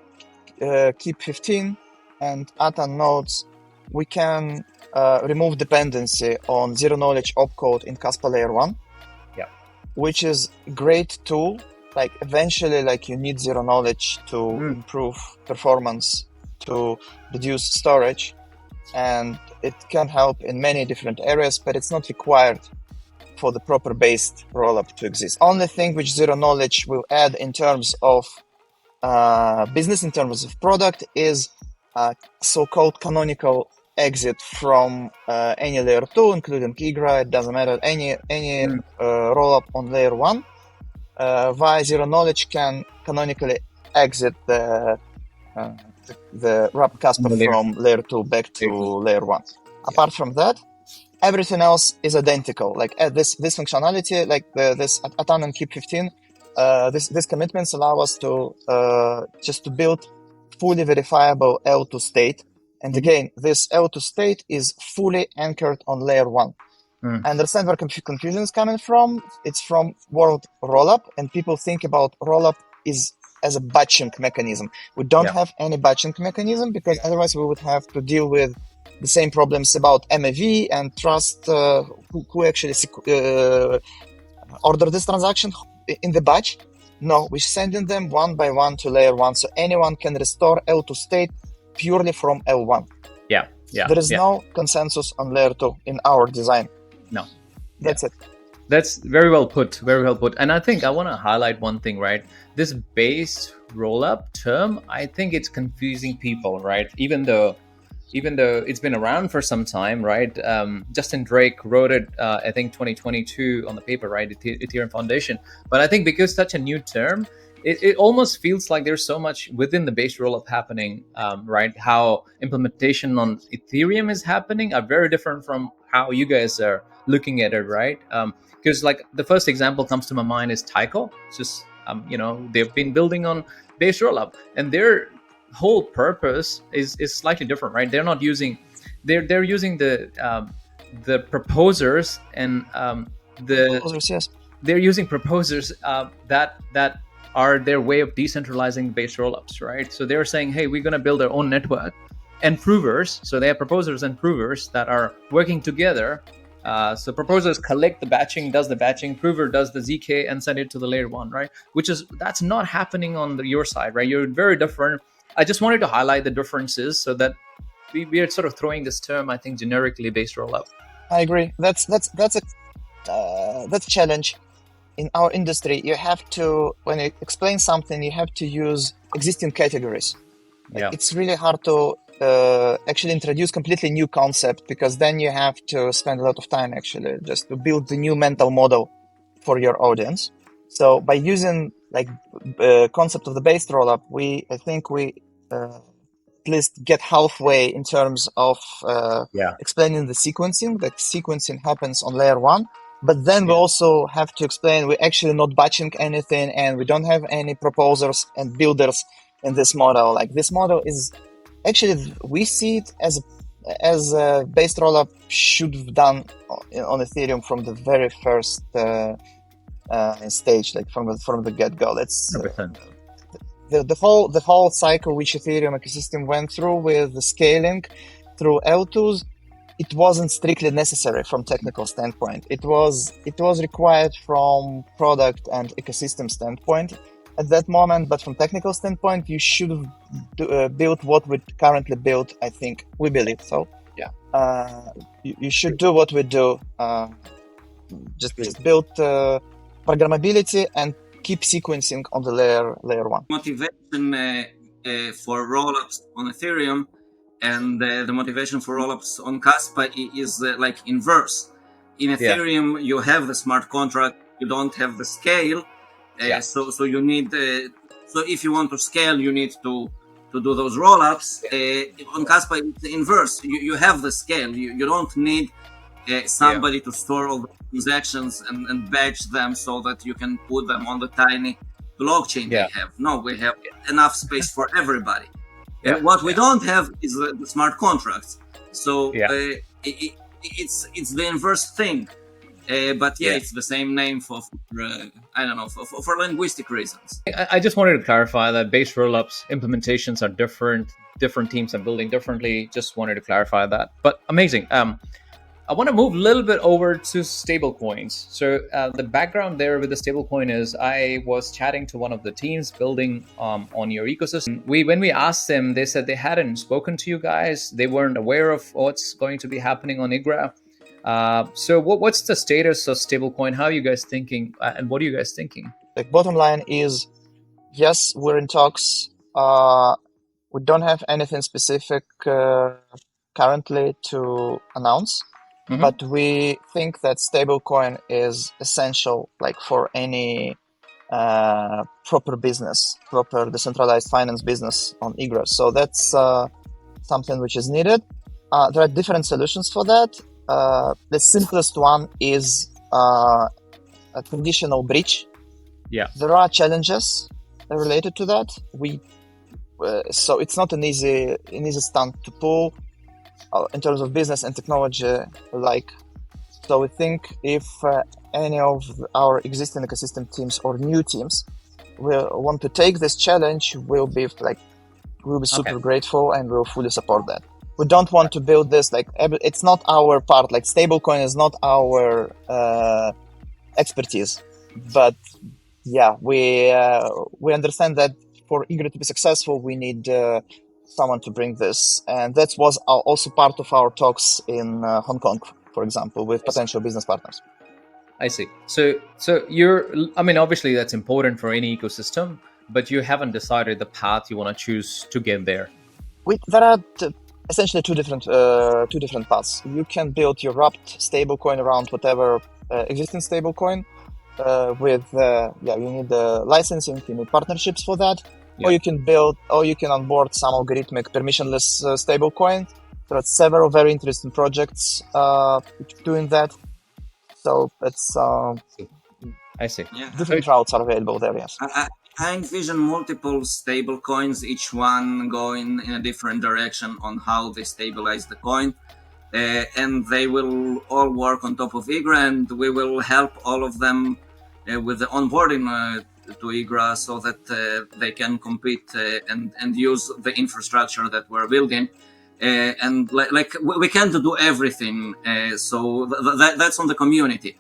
KIP15 and ATAN nodes, we can remove dependency on zero knowledge opcode in Kaspa layer 1, which is a great tool. Like eventually, like you need zero knowledge to improve performance, to reduce storage. And it can help in many different areas, but it's not required for the proper based rollup to exist. Only thing which zero knowledge will add in terms of business, in terms of product, is so-called canonical exit from any layer 2, including Igra. It doesn't matter, any rollup on layer 1 via zero knowledge can canonically exit the wrap Kaspa from layer 2 back to layer 1. Apart from that, everything else is identical. Like this functionality, like this ATAN and KIP15, these commitments allow us to just to build fully verifiable L2 state. And again, this L2 state is fully anchored on layer 1. I understand where confusion is coming from. It's from word rollup, and people think about rollup as a batching mechanism. We don't have any batching mechanism, because otherwise we would have to deal with the same problems about MAV and trust who actually order this transaction in the batch. No, we're sending them one by one to layer 1, so anyone can restore L2 state purely from L1. There is no consensus on layer 2 in our design. No. That's it. That's very well put. Very well put. And I think I want to highlight one thing, right? This base roll-up term, I think it's confusing people, right? Even though it's been around for some time, right? Justin Drake wrote it, I think 2022 on the paper, right? Ethereum Foundation. But I think because such a new term, it almost feels like there's so much within the base rollup happening, right? How implementation on Ethereum is happening are very different from how you guys are looking at it, right? Because like the first example comes to my mind is Tyco. It's just they've been building on base rollup, and their whole purpose is slightly different, right? They're not using they're using the proposers and Proposers, yes. they're using proposers that are their way of decentralizing base rollups, right? So they're saying, hey, we're going to build our own network, and provers. So they have proposers and provers that are working together. So proposers collect the batching, does the batching, prover does the ZK and send it to the layer one, right? That's not happening on your side, right? You're very different. I just wanted to highlight the differences so that we are sort of throwing this term, I think, generically based rollup. I agree. That's a challenge in our industry. You have to, when you explain something, you have to use existing categories. It's really hard to actually introduce completely new concept, because then you have to spend a lot of time actually just to build the new mental model for your audience. So by using like concept of the base rollup, I think we at least get halfway in terms of explaining the sequencing. The sequencing happens on layer one, but then we also have to explain we're actually not batching anything, and we don't have any proposers and builders in this model. Like this model is actually, we see it as a base rollup should have done on Ethereum from the very first stage, like from the get-go. That's the whole cycle which Ethereum ecosystem went through with the scaling through L2s. It wasn't strictly necessary from technical standpoint. It was required from product and ecosystem standpoint at that moment, but from technical standpoint, you should have built what we currently build. I think we believe so. You should do what we do. Just build programmability and keep sequencing on the layer one. Motivation for rollups on Ethereum and the motivation for rollups on Kaspa is like inverse. In Ethereum, you have the smart contract, you don't have the scale. So you need so if you want to scale, you need to do those rollups. On Kaspa, it's the inverse. You have the scale. You don't need somebody to store all the transactions and batch them so that you can put them on the tiny blockchain they have. No, we have enough space for everybody. What we don't have is the smart contracts. So it's the inverse thing. But it's the same name for I don't know, for linguistic reasons. I just wanted to clarify that base rollups implementations are different. Different teams are building differently. Just wanted to clarify that. But amazing. I want to move a little bit over to stablecoins. So the background there with the stablecoin is I was chatting to one of the teams building on your ecosystem. When we asked them, they said they hadn't spoken to you guys. They weren't aware of what's going to be happening on Igra. So what's the status of stablecoin? How are you guys thinking? And what are you guys thinking? The bottom line is, yes, we're in talks. We don't have anything specific currently to announce, but we think that stablecoin is essential, like for any proper business, proper decentralized finance business on Igra. So that's something which is needed. There are different solutions for that. The simplest one is a traditional bridge. There are challenges related to that. So it's not an easy stunt to pull in terms of business and technology. So we think if any of our existing ecosystem teams or new teams will want to take this challenge, we'll be super grateful and we'll fully support that. We don't want to build this it's not our part. Like stablecoin is not our expertise, but we understand that for Igra to be successful, we need someone to bring this, and that was also part of our talks in Hong Kong, for example, with potential business partners. I see. So I mean, obviously that's important for any ecosystem, but you haven't decided the path you want to choose to get there. There are essentially two different paths. You can build your wrapped stablecoin around whatever existing stablecoin. You need the licensing, you need partnerships for that, or you can onboard some algorithmic permissionless stablecoin. There are several very interesting projects doing that. So it's I see. Different routes are available there. Yes. I envision multiple stable coins, each one going in a different direction on how they stabilize the coin. And they will all work on top of Igra, and we will help all of them with the onboarding to Igra so that they can compete and use the infrastructure that we're building. And we can't do everything, so that's on the community.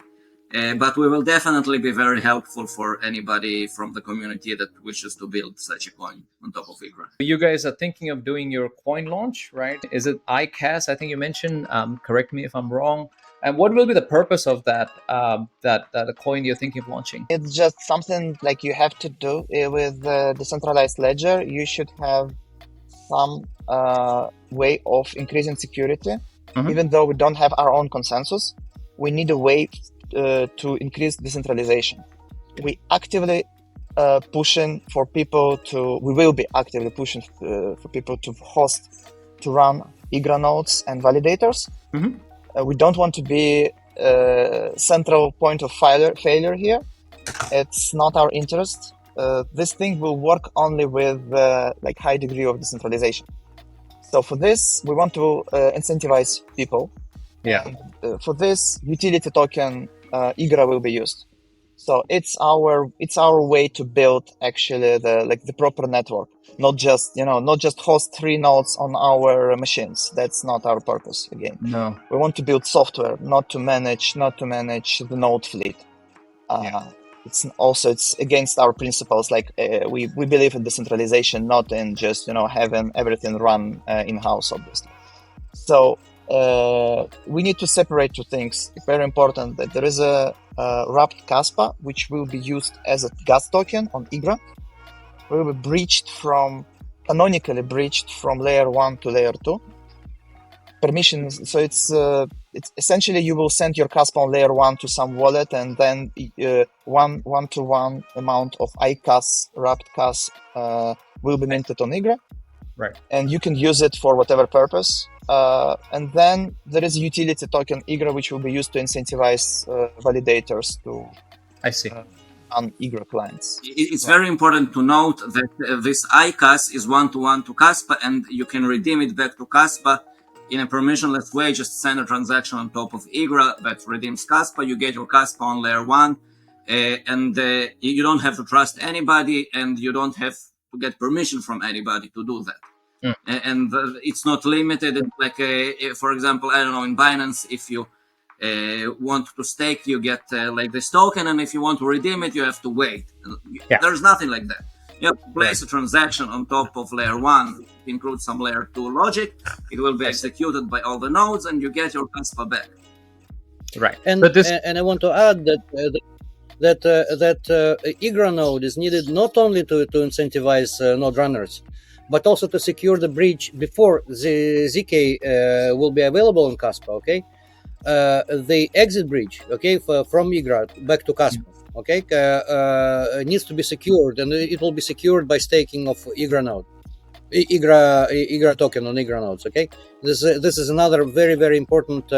But we will definitely be very helpful for anybody from the community that wishes to build such a coin on top of Igra. You guys are thinking of doing your coin launch, right? Is it iKas? I think you mentioned. Correct me if I'm wrong. And what will be the purpose of that that coin you're thinking of launching? It's just something like you have to do with the decentralized ledger. You should have some way of increasing security. Even though we don't have our own consensus, we need a way to increase decentralization. We actively pushing for people to. We will be actively pushing for people to run Igra nodes and validators. We don't want to be central point of failure here. It's not our interest. This thing will work only with high degree of decentralization. So for this, we want to incentivize people. Yeah. And, for this, utility token Igra will be used. So it's our way to build actually the proper network, not just host 3 nodes on our machines. That's not our purpose. Again, no, we want to build software, not to manage the node fleet. It's against our principles. We believe in decentralization, not in just having everything run in house, obviously. So we need to separate two things. It's very important that there is a wrapped Kaspa, which will be used as a gas token on Igra. Will be canonically breached from layer 1 to layer 2. Permissions. So it's essentially you will send your Kaspa on layer 1 to some wallet, and then one-to-one amount of iKas wrapped Kas will be minted on Igra. Right. And you can use it for whatever purpose. And then there is a utility token Igra, which will be used to incentivize validators to on Igra clients. It's very important to note that this iKas is one-to-one to Kaspa, and you can redeem it back to Kaspa in a permissionless way. Just send a transaction on top of Igra that redeems Kaspa. You get your Kaspa on layer 1, and you don't have to trust anybody, and you don't have to get permission from anybody to do that. And it's not limited. For example, I don't know, in Binance, if you want to stake, you get this token, and if you want to redeem it, you have to wait. There's nothing like that. You have to place a transaction on top of layer 1, include some layer 2 logic. It will be executed by all the nodes, and you get your Kaspa back. Right. And I want to add that Igra node is needed not only to incentivize node runners, but also to secure the bridge before the ZK will be available on Kaspa. Okay, the exit bridge, okay, from Igra back to Kaspa, okay, needs to be secured, and it will be secured by staking of Igra node, Igra token on Igra nodes. Okay, this is another very, very important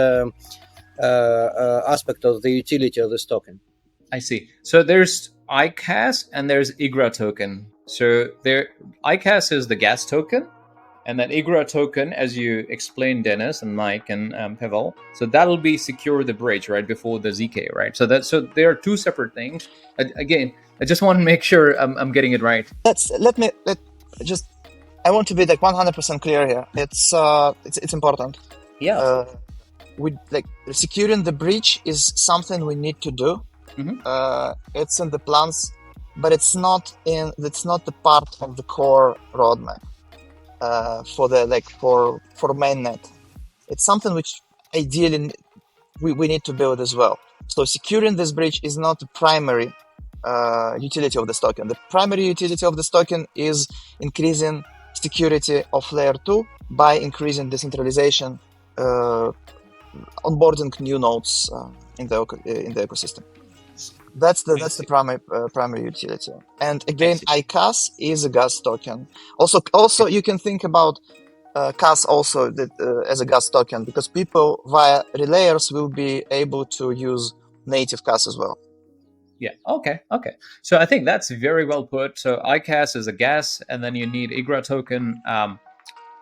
aspect of the utility of this token. I see. So there's iKas and there's Igra token. So iKas is the gas token, and that Igra token, as you explained, Denis and Mike and Pavel, so that'll be secure the bridge right before the ZK, right? So there are two separate things. Again, I just want to make sure I'm getting it right. I want to be 100% clear here. It's important. Yeah. Securing the bridge is something we need to do. It's in the plans, but it's not the part of the core roadmap for mainnet. It's something which ideally we need to build as well. So securing this bridge is not the primary utility of this token. The primary utility of this token is increasing security of layer 2 by increasing decentralization, onboarding new nodes in the ecosystem. That's the primary utility. And again, iKas is a gas token. Also, you can think about KAS also as a gas token, because people via relayers will be able to use native KAS as well. Yeah. Okay. So I think that's very well put. So iKas is a gas, and then you need Igra Token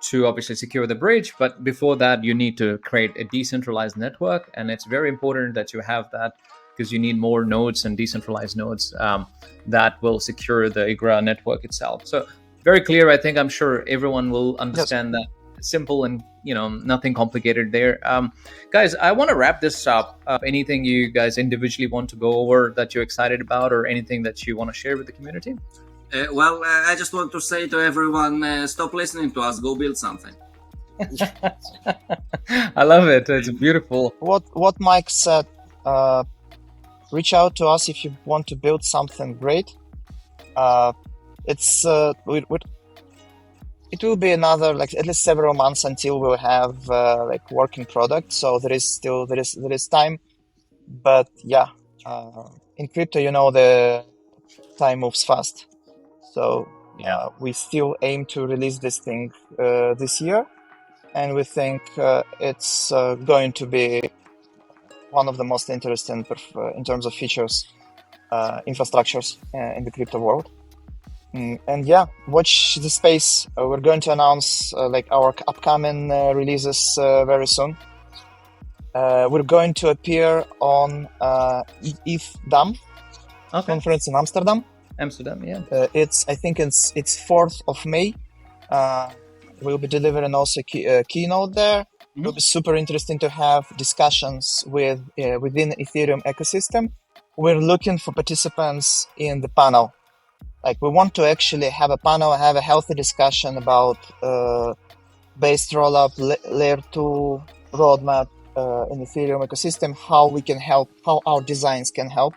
to obviously secure the bridge. But before that, you need to create a decentralized network, and it's very important that you have that, because you need more nodes and decentralized nodes that will secure the Igra network itself. So very clear. I think I'm sure everyone will understand that. Simple and nothing complicated there. Guys, I want to wrap this up. Anything you guys individually want to go over that you're excited about, or anything that you want to share with the community? I just want to say to everyone, stop listening to us, go build something. I love it. It's beautiful. What Mike said, reach out to us if you want to build something great. It will be another at least several months until we'll have working product. So there is time, but in crypto, the time moves fast. So we still aim to release this thing this year, and we think it's going to be one of the most interesting in terms of features, infrastructures in the crypto world. And watch the space. We're going to announce our upcoming releases very soon. We're going to appear on ETH conference in Amsterdam. I think it's 4th of May. We'll be delivering also a keynote there. It'll be super interesting to have discussions within the Ethereum ecosystem. We're looking for participants in the panel. We want to actually have a panel, have a healthy discussion about based rollup, layer 2 roadmap in the Ethereum ecosystem, how we can help, how our designs can help.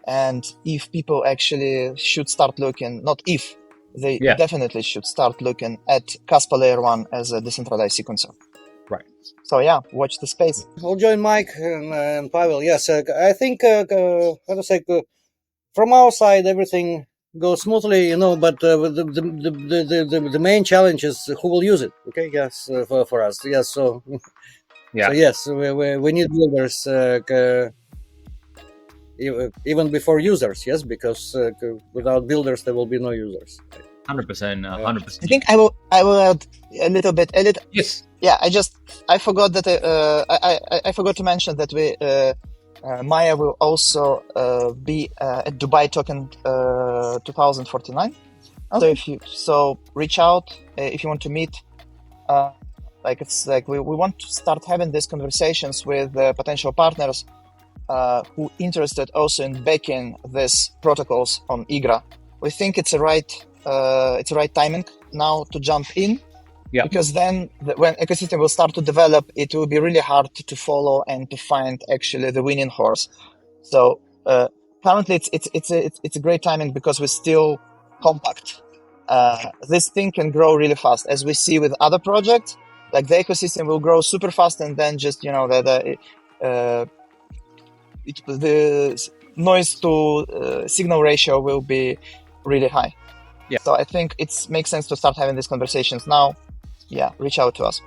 And if people actually should start looking, not if, they definitely should start looking at Kaspa Layer 1 as a decentralized sequencer. Right. So watch the space. We'll join Mike and Pavel. Yes, I think, from our side, everything goes smoothly, but the main challenge is who will use it. Okay, yes, for us, yes. So yes, we need builders even before users. Yes, because without builders there will be no users. 100%. 100%. I think I will add a little bit. Yes. Yeah, I forgot that I forgot to mention that we. Maya will also be at Dubai Token 2049. Okay. So reach out if you want to meet. We want to start having these conversations with potential partners who interested also in backing these protocols on Igra. We think it's a right timing now to jump in. Yeah. Because then when ecosystem will start to develop, it will be really hard to follow and to find actually the winning horse. So currently it's a great timing because we're still compact. This thing can grow really fast, as we see with other projects. The ecosystem will grow super fast, and then just the noise to signal ratio will be really high. Yeah. So I think it makes sense to start having these conversations now. Yeah, reach out to us.